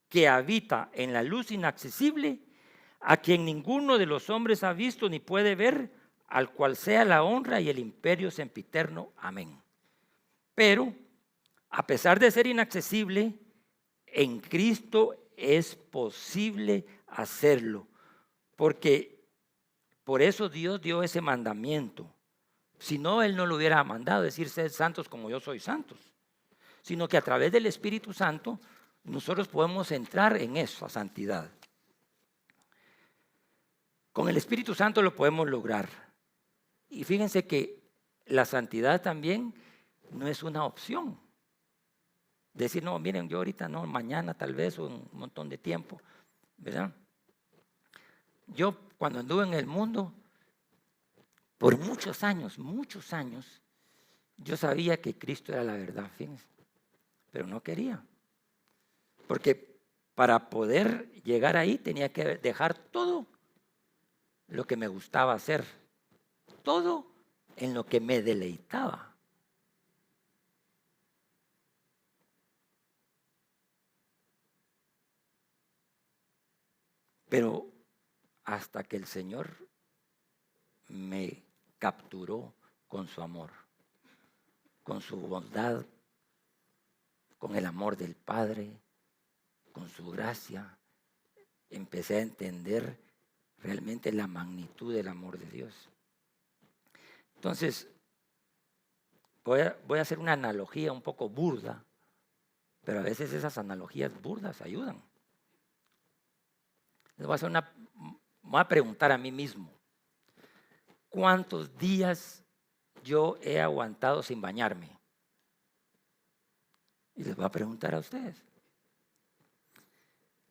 que habita en la luz inaccesible, a quien ninguno de los hombres ha visto ni puede ver, al cual sea la honra y el imperio sempiterno. Amén. Pero, a pesar de ser inaccesible, en Cristo es posible hacerlo, porque por eso Dios dio ese mandamiento. Si no, Él no lo hubiera mandado, decir, sed santos como yo soy santos, sino que a través del Espíritu Santo nosotros podemos entrar en esa santidad. Con el Espíritu Santo lo podemos lograr. Y fíjense que la santidad también no es una opción. Decir, no, miren, yo ahorita no, mañana tal vez, o un montón de tiempo, ¿verdad? Yo cuando anduve en el mundo, por muchos años, yo sabía que Cristo era la verdad, fíjense, pero no quería. Porque para poder llegar ahí tenía que dejar todo lo que me gustaba hacer, todo en lo que me deleitaba. Pero hasta que el Señor me capturó con su amor, con su bondad, con el amor del Padre, con su gracia, empecé a entender realmente la magnitud del amor de Dios. Entonces, voy a hacer una analogía un poco burda, pero a veces esas analogías burdas ayudan. Voy a preguntar a mí mismo, ¿cuántos días yo he aguantado sin bañarme? Y les voy a preguntar a ustedes,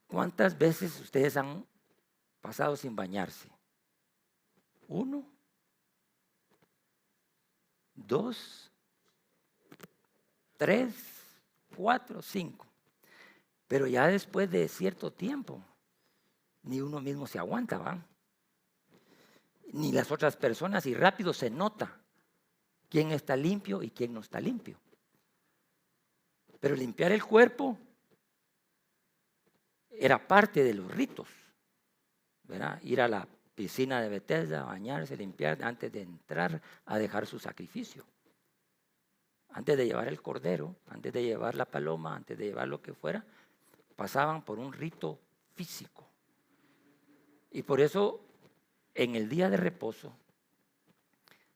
¿cuántas veces ustedes han pasado sin bañarse? 1, 2, 3, 4, 5. Pero ya después de cierto tiempo, ni uno mismo se aguanta, ¿va? Ni las otras personas, y rápido se nota quién está limpio y quién no está limpio. Pero limpiar el cuerpo era parte de los ritos, ¿verdad? Ir a la piscina de Bethesda, bañarse, limpiar antes de entrar a dejar su sacrificio. antes de llevar el cordero, antes de llevar la paloma, antes de llevar lo que fuera, pasaban por un rito físico. Y por eso en el día de reposo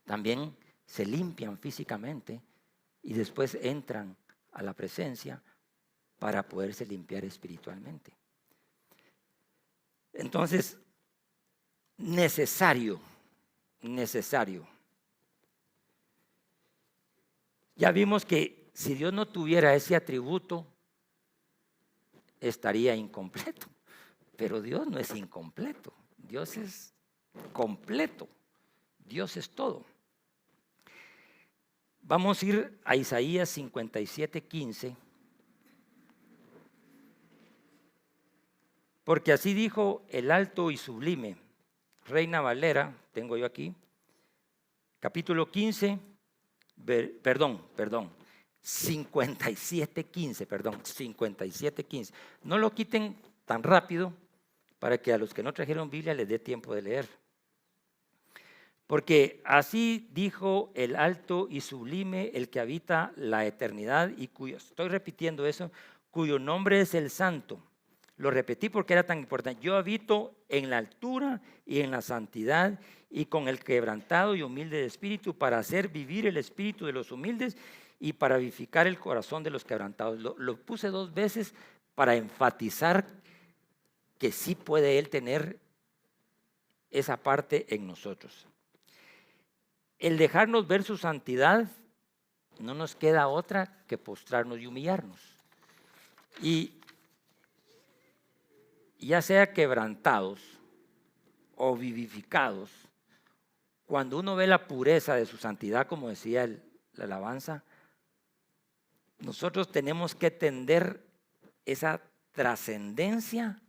también se limpian físicamente y después entran a la presencia para poderse limpiar espiritualmente. Entonces, necesario. Ya vimos que si Dios no tuviera ese atributo, estaría incompleto. Pero Dios no es incompleto, Dios es completo, Dios es todo. Vamos a ir a Isaías 57:15. Porque así dijo el alto y sublime, Reina Valera, tengo yo aquí, capítulo 15, 57:15. No lo quiten tan rápido para que a los que no trajeron Biblia les dé tiempo de leer. Porque así dijo el alto y sublime, el que habita la eternidad y estoy repitiendo eso, cuyo nombre es el Santo. Lo repetí porque era tan importante. Yo habito en la altura y en la santidad y con el quebrantado y humilde de espíritu, para hacer vivir el espíritu de los humildes y para vivificar el corazón de los quebrantados. Lo puse 2 veces para enfatizar que sí puede Él tener esa parte en nosotros. El dejarnos ver su santidad, no nos queda otra que postrarnos y humillarnos. Y ya sea quebrantados o vivificados, cuando uno ve la pureza de su santidad, como decía la alabanza, nosotros tenemos que tender esa trascendencia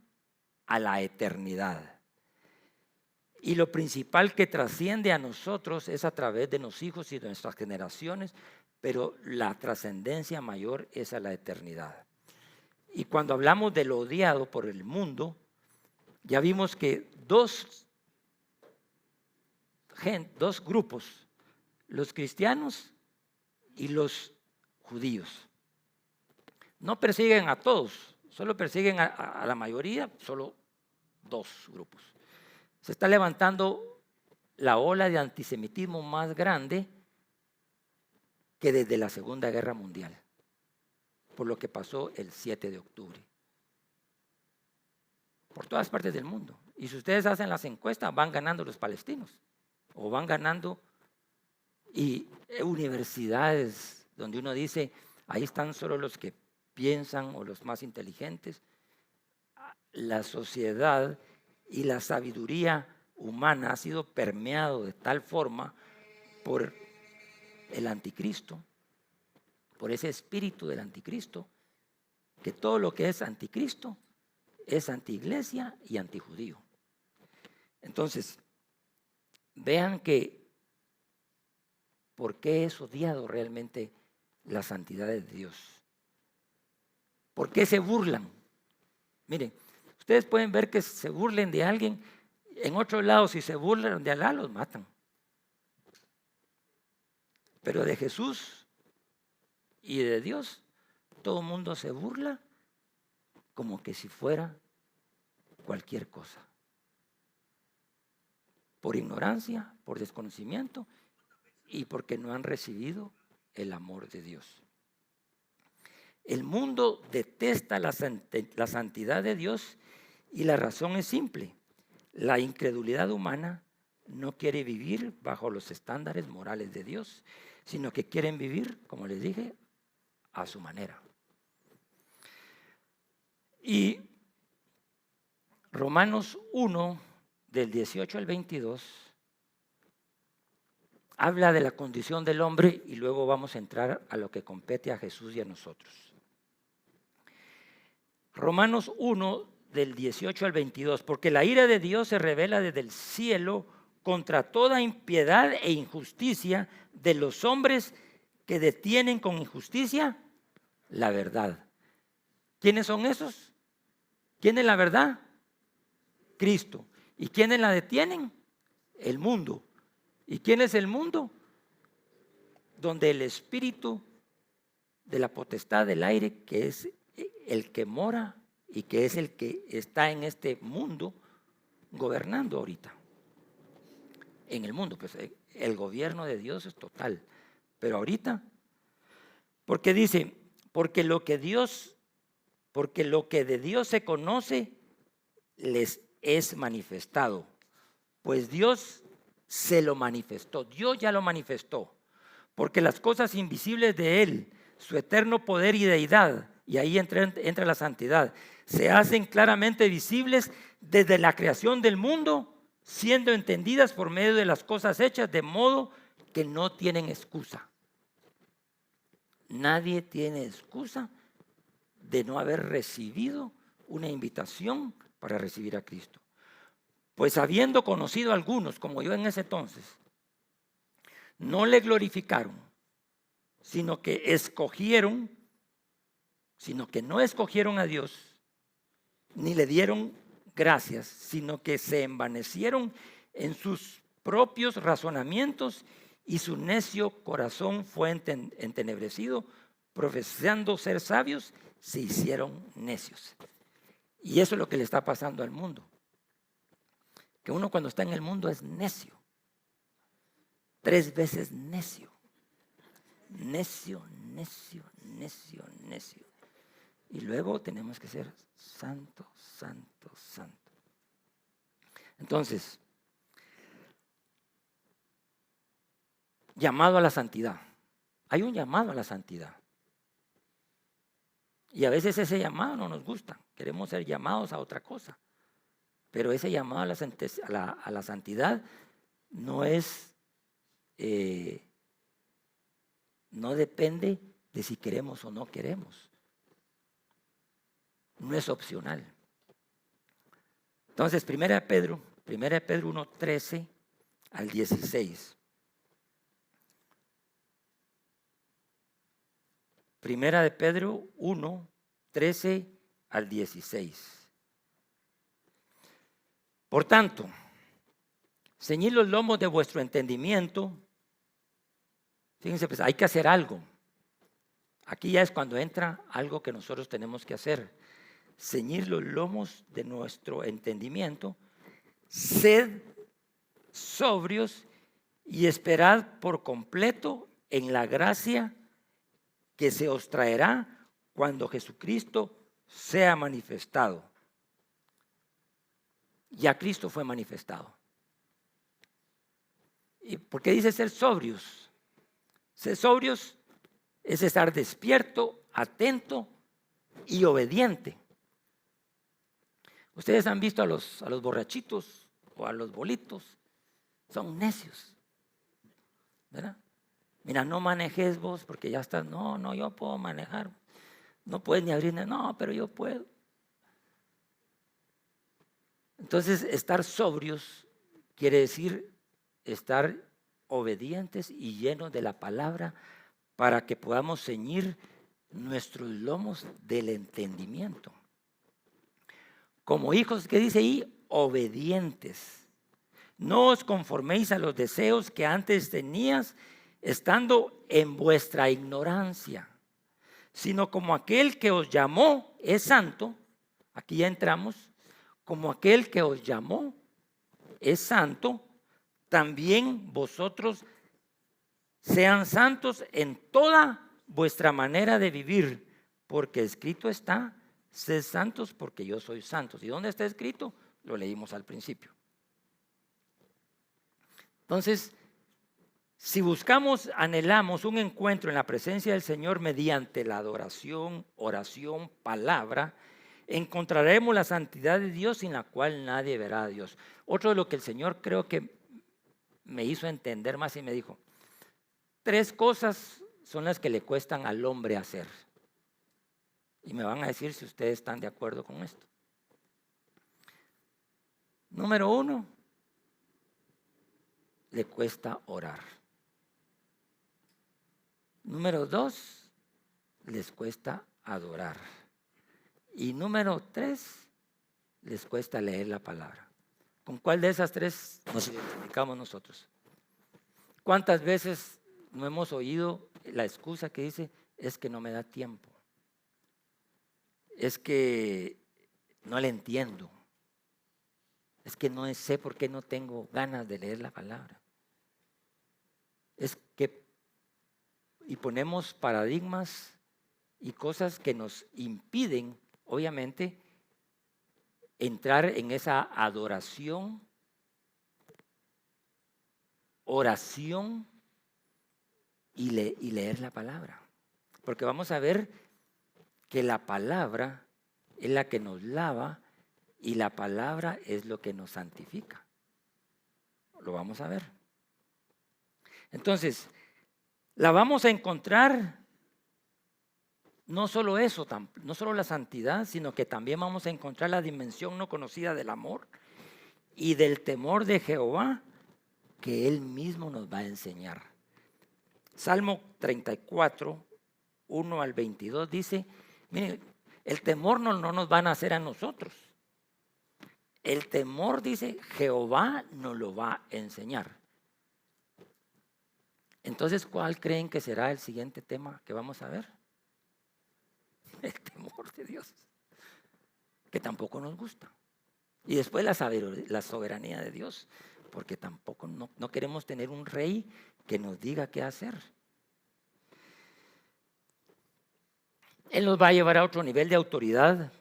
a la eternidad. Y lo principal que trasciende a nosotros es a través de los hijos y de nuestras generaciones, pero la trascendencia mayor es a la eternidad. Y cuando hablamos de lo odiado por el mundo, ya vimos que dos grupos, los cristianos y los judíos. No persiguen a todos, solo persiguen a la mayoría, solo 2 grupos. Se está levantando la ola de antisemitismo más grande que desde la Segunda Guerra Mundial, por lo que pasó el 7 de octubre. Por todas partes del mundo. Y si ustedes hacen las encuestas, van ganando los palestinos, o van ganando y universidades donde uno dice, ahí están solo los que piensan o los más inteligentes. La sociedad y la sabiduría humana ha sido permeado de tal forma por el anticristo, por ese espíritu del anticristo, que todo lo que es anticristo es antiiglesia y antijudío. Entonces, vean que por qué es odiado realmente la santidad de Dios. ¿Por qué se burlan? Miren, ustedes pueden ver que se burlen de alguien. En otro lado, si se burlan de Alá, los matan. Pero de Jesús y de Dios, todo el mundo se burla como que si fuera cualquier cosa. Por ignorancia, por desconocimiento y porque no han recibido el amor de Dios. El mundo detesta la santidad de Dios y la razón es simple. La incredulidad humana no quiere vivir bajo los estándares morales de Dios, sino que quieren vivir, como les dije, a su manera. Y Romanos 1, del 18 al 22, habla de la condición del hombre y luego vamos a entrar a lo que compete a Jesús y a nosotros. Romanos 1, del 18 al 22, porque la ira de Dios se revela desde el cielo contra toda impiedad e injusticia de los hombres que detienen con injusticia la verdad. ¿Quiénes son esos? ¿Quién es la verdad? Cristo. ¿Y quiénes la detienen? El mundo. ¿Y quién es el mundo? Donde el espíritu de la potestad del aire, que es el que mora y que es el que está en este mundo gobernando ahorita. En el mundo, pues el gobierno de Dios es total. Pero ahorita, porque dice, porque lo que de Dios se conoce les es manifestado. Pues Dios se lo manifestó, Dios ya lo manifestó. Porque las cosas invisibles de Él, su eterno poder y deidad, y ahí entra la santidad, se hacen claramente visibles desde la creación del mundo, siendo entendidas por medio de las cosas hechas, de modo que no tienen excusa. Nadie tiene excusa de no haber recibido una invitación para recibir a Cristo. Pues habiendo conocido a algunos, como yo en ese entonces, no le glorificaron, sino que no escogieron a Dios, ni le dieron gracias, sino que se envanecieron en sus propios razonamientos y su necio corazón fue entenebrecido, profesando ser sabios, se hicieron necios. Y eso es lo que le está pasando al mundo. Que uno cuando está en el mundo es necio. 3 veces necio. Necio, necio, necio, necio. Y luego tenemos que ser santo, santo, santo. Entonces, llamado a la santidad. Hay un llamado a la santidad. Y a veces ese llamado no nos gusta. Queremos ser llamados a otra cosa. Pero ese llamado a la santidad no es, no depende de si queremos o no queremos. No es opcional. Entonces, 1 Pedro 1, 13 al 16. Primera de Pedro 1, 13 al 16. Por tanto, ceñid los lomos de vuestro entendimiento. Fíjense, pues hay que hacer algo. Aquí ya es cuando entra algo que nosotros tenemos que hacer. Ceñir los lomos de nuestro entendimiento. Sed sobrios y esperad por completo en la gracia que se os traerá cuando Jesucristo sea manifestado. Ya Cristo fue manifestado. ¿Y por qué dice ser sobrios? Ser sobrios es estar despierto, atento y obediente. Ustedes han visto a los borrachitos o a los bolitos, son necios, ¿verdad? Mira, no manejes vos porque ya estás, no, yo puedo manejar. No puedes ni abrir, no, pero yo puedo. Entonces, estar sobrios quiere decir estar obedientes y llenos de la palabra para que podamos ceñir nuestros lomos del entendimiento. Como hijos, ¿qué dice ahí? Obedientes. No os conforméis a los deseos que antes tenías estando en vuestra ignorancia, sino como aquel que os llamó es santo. Aquí ya entramos. Como aquel que os llamó es santo, también vosotros sean santos en toda vuestra manera de vivir, porque escrito está, sed santos porque yo soy santo. ¿Y dónde está escrito? Lo leímos al principio. Entonces, si buscamos, anhelamos un encuentro en la presencia del Señor mediante la adoración, oración, palabra, encontraremos la santidad de Dios sin la cual nadie verá a Dios. Otro de lo que el Señor creo que me hizo entender más y me dijo, 3 cosas son las que le cuestan al hombre hacer. Y me van a decir si ustedes están de acuerdo con esto. Número 1, le cuesta orar. Número 2, les cuesta adorar. Y número 3, les cuesta leer la palabra. ¿Con cuál de esas 3 nos identificamos nosotros? ¿Cuántas veces no hemos oído la excusa que dice, es que no me da tiempo, es que no le entiendo, es que no sé por qué no tengo ganas de leer la palabra. Es que, y ponemos paradigmas y cosas que nos impiden, obviamente, entrar en esa adoración, oración y leer la palabra. Porque vamos a ver que la palabra es la que nos lava y la palabra es lo que nos santifica. Lo vamos a ver. Entonces, la vamos a encontrar no solo eso, no solo la santidad, sino que también vamos a encontrar la dimensión no conocida del amor y del temor de Jehová que Él mismo nos va a enseñar. Salmo 34, 1 al 22 dice, miren, el temor no nos va a nacer a nosotros. El temor, dice, Jehová nos lo va a enseñar. Entonces, ¿cuál creen que será el siguiente tema que vamos a ver? El temor de Dios, que tampoco nos gusta. Y después la soberanía de Dios, porque tampoco no queremos tener un rey que nos diga qué hacer. Él nos va a llevar a otro nivel de autoridad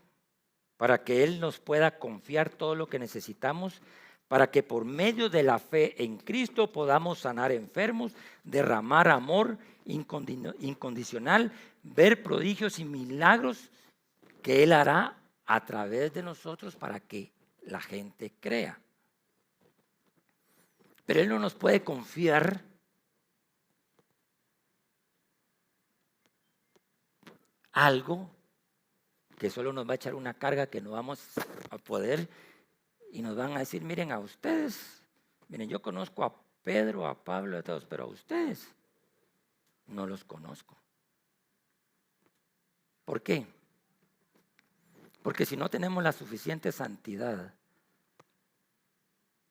para que Él nos pueda confiar todo lo que necesitamos, para que por medio de la fe en Cristo podamos sanar enfermos, derramar amor incondicional, ver prodigios y milagros que Él hará a través de nosotros para que la gente crea. Pero Él no nos puede confiar algo que solo nos va a echar una carga que no vamos a poder y nos van a decir, miren a ustedes, miren, yo conozco a Pedro, a Pablo, a todos, pero a ustedes no los conozco. ¿Por qué? Porque si no tenemos la suficiente santidad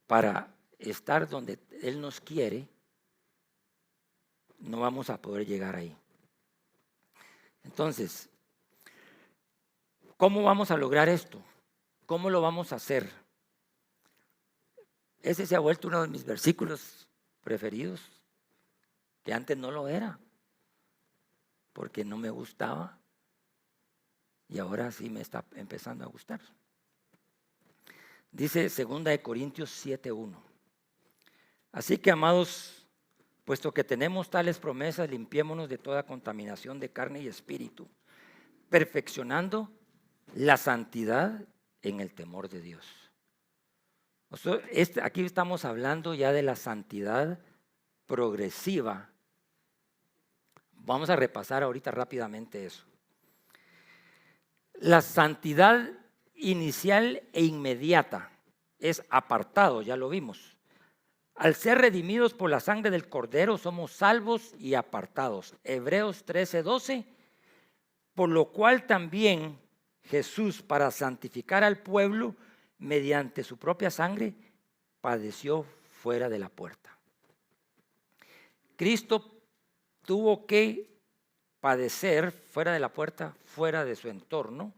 para estar donde Él nos quiere, no vamos a poder llegar ahí. Entonces, ¿cómo vamos a lograr esto? ¿Cómo lo vamos a hacer? Ese se ha vuelto uno de mis versículos preferidos, que antes no lo era, porque no me gustaba y ahora sí me está empezando a gustar. Dice 2 Corintios 7:1. Así que, amados, puesto que tenemos tales promesas, limpiémonos de toda contaminación de carne y espíritu, perfeccionando la santidad en el temor de Dios. Aquí estamos hablando ya de la santidad progresiva. Vamos a repasar ahorita rápidamente eso. La santidad inicial e inmediata es apartado, ya lo vimos. Al ser redimidos por la sangre del Cordero somos salvos y apartados. Hebreos 13:12, por lo cual también Jesús, para santificar al pueblo mediante su propia sangre, padeció fuera de la puerta. Cristo tuvo que padecer fuera de la puerta, fuera de su entorno,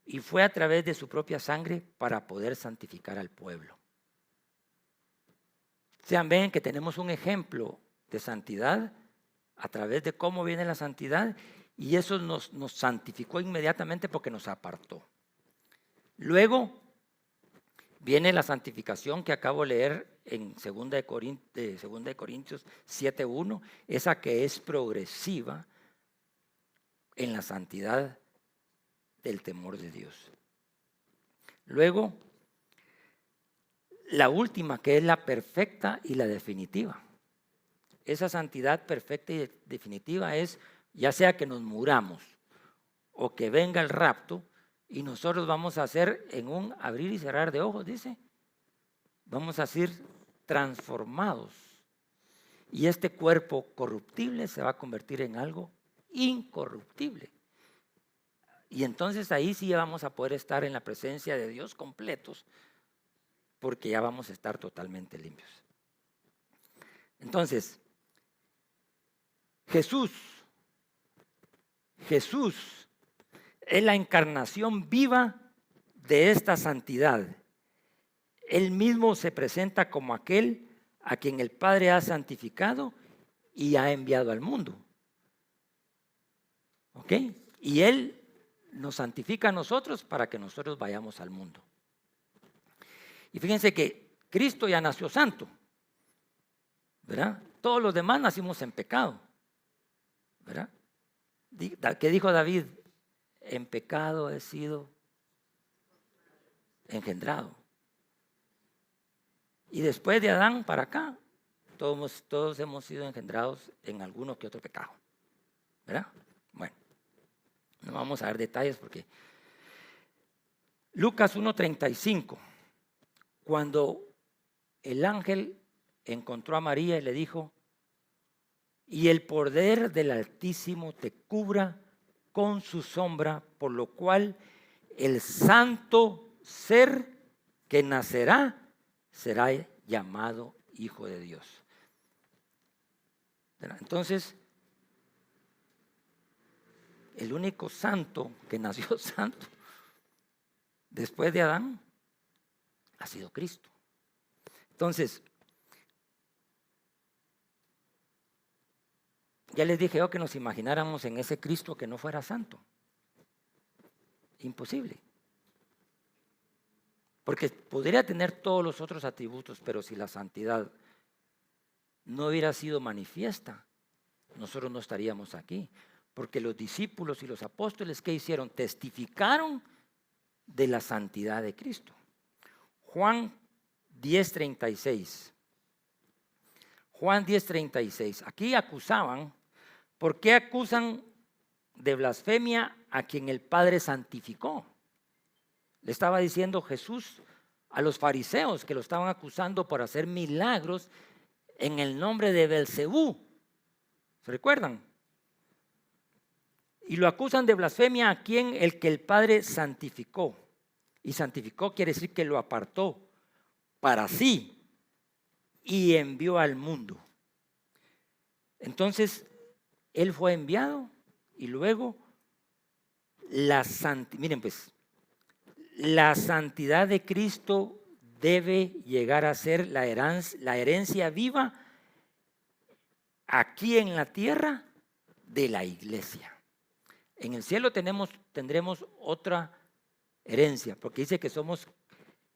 y fue a través de su propia sangre para poder santificar al pueblo. Ven que tenemos un ejemplo de santidad a través de cómo viene la santidad, y eso nos santificó inmediatamente porque nos apartó. Luego viene la santificación que acabo de leer en 2 Corintios 7:1, esa que es progresiva en la santidad del temor de Dios. Luego, la última, que es la perfecta y la definitiva. Esa santidad perfecta y definitiva es, ya sea que nos muramos o que venga el rapto, y nosotros vamos a hacer en un abrir y cerrar de ojos, dice, vamos a ser transformados. Y este cuerpo corruptible se va a convertir en algo incorruptible. Y entonces ahí sí vamos a poder estar en la presencia de Dios completos, porque ya vamos a estar totalmente limpios. Entonces, Jesús Jesús es la encarnación viva de esta santidad. Él mismo se presenta como aquel a quien el Padre ha santificado y ha enviado al mundo. ¿Ok? Y Él nos santifica a nosotros para que nosotros vayamos al mundo. Y fíjense que Cristo ya nació santo, ¿verdad? Todos los demás nacimos en pecado, ¿verdad? ¿Qué dijo David? En pecado he sido engendrado. Y después de Adán para acá, todos hemos sido engendrados en alguno que otro pecado, ¿verdad? Bueno, no vamos a dar detalles porque Lucas 1:35, cuando el ángel encontró a María y le dijo: y el poder del Altísimo te cubra con su sombra, por lo cual el santo ser que nacerá será llamado Hijo de Dios. Entonces, el único santo que nació santo después de Adán ha sido Cristo. Entonces, ya les dije yo que nos imagináramos en ese Cristo que no fuera santo. Imposible. Porque podría tener todos los otros atributos, pero si la santidad no hubiera sido manifiesta, nosotros no estaríamos aquí. Porque los discípulos y los apóstoles, ¿qué hicieron? Testificaron de la santidad de Cristo. Juan 10:36. Juan 10:36. Aquí acusaban. ¿Por qué acusan de blasfemia a quien el Padre santificó? Le estaba diciendo Jesús a los fariseos que lo estaban acusando por hacer milagros en el nombre de Belcebú. ¿Se recuerdan? Y lo acusan de blasfemia a quien el que el Padre santificó. Y santificó quiere decir que lo apartó para sí y envió al mundo. Entonces, Él fue enviado y luego miren pues, la santidad de Cristo debe llegar a ser la herencia viva aquí en la tierra de la iglesia. En el cielo tendremos otra herencia, porque dice que somos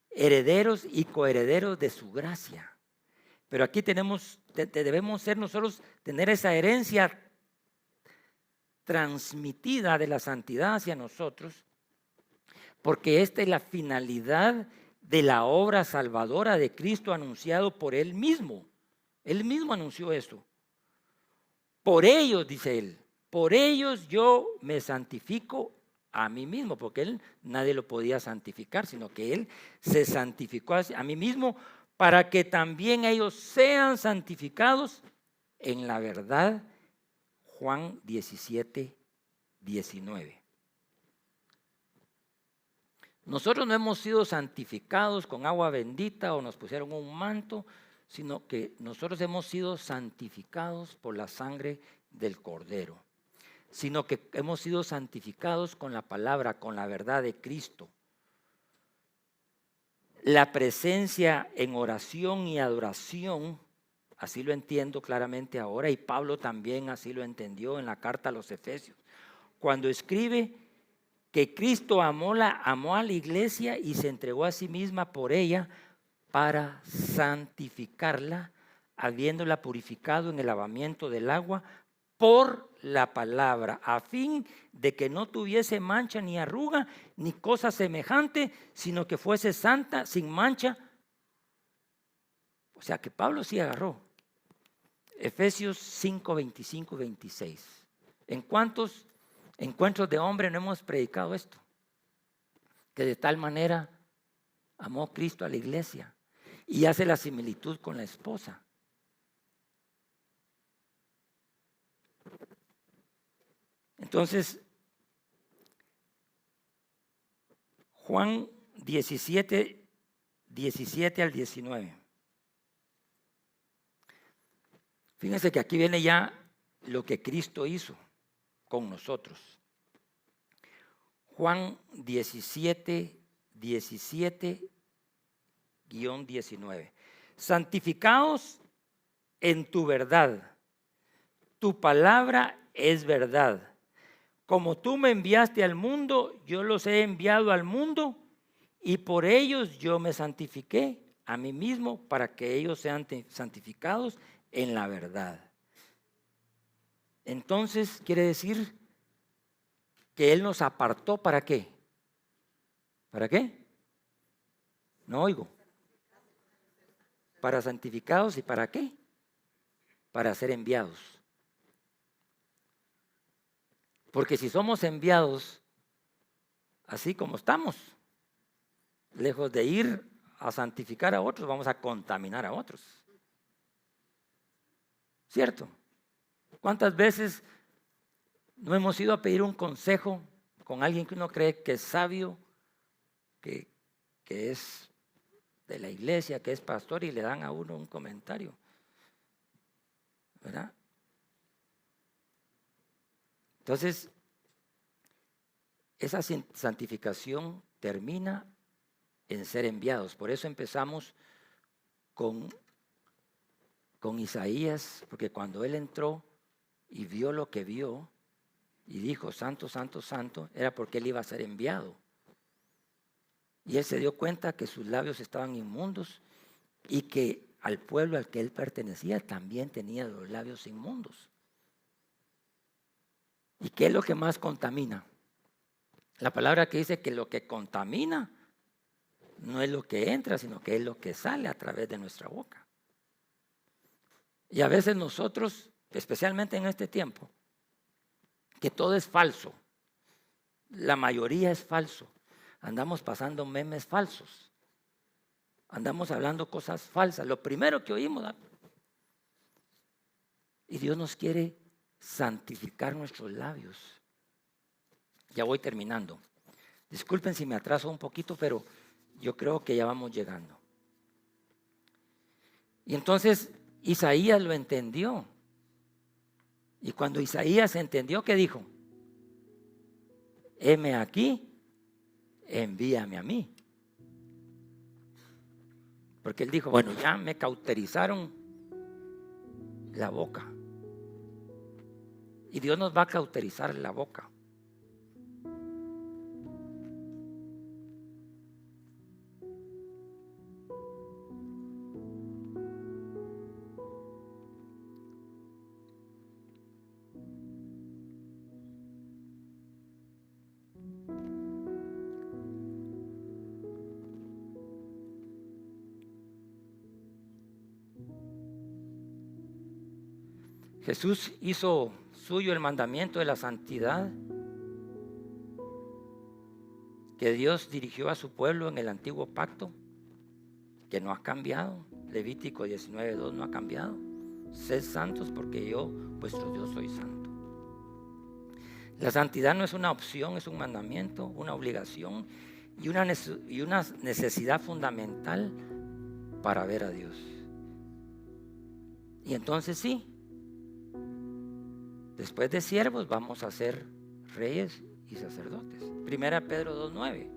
herederos y coherederos de su gracia. Pero aquí debemos ser nosotros, tener esa herencia transmitida de la santidad hacia nosotros, porque esta es la finalidad de la obra salvadora de Cristo anunciado por Él mismo. Él mismo anunció esto. Por ellos, dice Él, por ellos yo me santifico a mí mismo, porque nadie lo podía santificar, sino que Él se santificó a mí mismo para que también ellos sean santificados en la verdad. Juan 17:19. Nosotros no hemos sido santificados con agua bendita o nos pusieron un manto, sino que nosotros hemos sido santificados por la sangre del Cordero, sino que hemos sido santificados con la palabra, con la verdad de Cristo. La presencia en oración y adoración, así lo entiendo claramente ahora, y Pablo también así lo entendió en la carta a los Efesios, cuando escribe que Cristo amó a la iglesia y se entregó a sí misma por ella para santificarla, habiéndola purificado en el lavamiento del agua por la palabra, a fin de que no tuviese mancha ni arruga ni cosa semejante, sino que fuese santa, sin mancha. O sea que Pablo sí agarró. Efesios 5:25-26. ¿En cuántos encuentros de hombre no hemos predicado esto? Que de tal manera amó Cristo a la iglesia y hace la similitud con la esposa. Entonces, Juan 17:17-19. Fíjense que aquí viene ya lo que Cristo hizo con nosotros. Juan 17:19. Santificaos en tu verdad. Tu palabra es verdad. Como tú me enviaste al mundo, yo los he enviado al mundo, y por ellos yo me santifiqué a mí mismo, para que ellos sean santificados en la verdad. Entonces quiere decir que Él nos apartó, ¿para qué? ¿Para qué? No oigo. Para santificados, ¿y para qué? Para ser enviados. Porque si somos enviados así como estamos, lejos de ir a santificar a otros, vamos a contaminar a otros. ¿Cierto? ¿Cuántas veces no hemos ido a pedir un consejo con alguien que uno cree que es sabio, que es de la iglesia, que es pastor, y le dan a uno un comentario? ¿Verdad? Entonces, esa santificación termina en ser enviados. Por eso empezamos con Isaías, porque cuando él entró y vio lo que vio y dijo santo, santo, santo, era porque él iba a ser enviado. Y él se dio cuenta que sus labios estaban inmundos y que al pueblo al que él pertenecía también tenía los labios inmundos. ¿Y qué es lo que más contamina? La palabra que dice que lo que contamina no es lo que entra, sino que es lo que sale a través de nuestra boca. Y a veces nosotros, especialmente en este tiempo, que todo es falso, la mayoría es falso, andamos pasando memes falsos, andamos hablando cosas falsas, lo primero que oímos. Y Dios nos quiere santificar nuestros labios. Ya voy terminando. Disculpen si me atraso un poquito, pero yo creo que ya vamos llegando. Y entonces Isaías lo entendió. Y cuando Isaías entendió, ¿qué dijo? Heme aquí, envíame a mí. Porque él dijo, bueno, ya me cauterizaron la boca. Y Dios nos va a cauterizar la boca. Jesús hizo suyo el mandamiento de la santidad que Dios dirigió a su pueblo en el antiguo pacto, que no ha cambiado. Levítico 19:2 no ha cambiado. Sed santos porque yo, vuestro Dios, soy santo. La santidad no es una opción, es un mandamiento, una obligación y una necesidad fundamental para ver a Dios. Y entonces sí, después de siervos vamos a ser reyes y sacerdotes. 1 Pedro 2:9.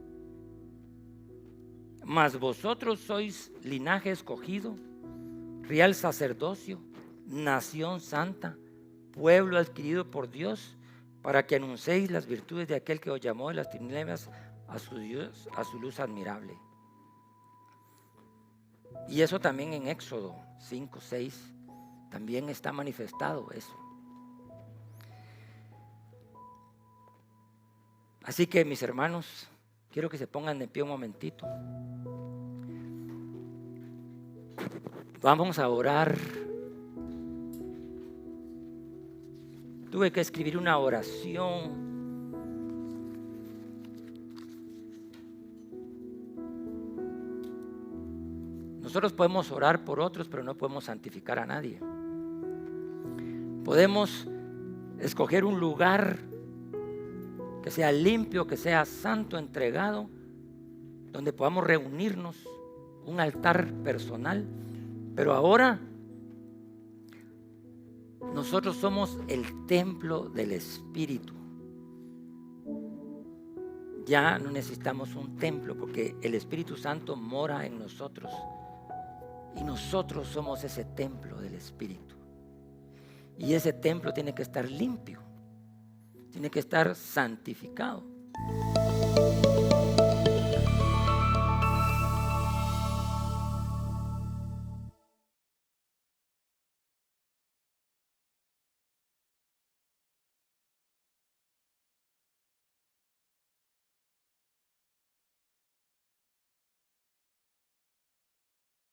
Mas vosotros sois linaje escogido, real sacerdocio, nación santa, pueblo adquirido por Dios, para que anunciéis las virtudes de aquel que os llamó de las tinieblas a su Dios, a su luz admirable. Y eso también en Éxodo 5:6 también está manifestado eso. Así que mis hermanos, quiero que se pongan de pie un momentito. Vamos a orar. Tuve que escribir una oración. Nosotros podemos orar por otros, pero no podemos santificar a nadie. Podemos escoger un lugar que sea limpio, que sea santo, entregado, donde podamos reunirnos, un altar personal. Pero ahora Nosotros somos el templo del Espíritu. Ya no necesitamos un templo porque el Espíritu Santo mora en nosotros. Y nosotros somos ese templo del Espíritu. Y ese templo tiene que estar limpio. Tiene que estar santificado.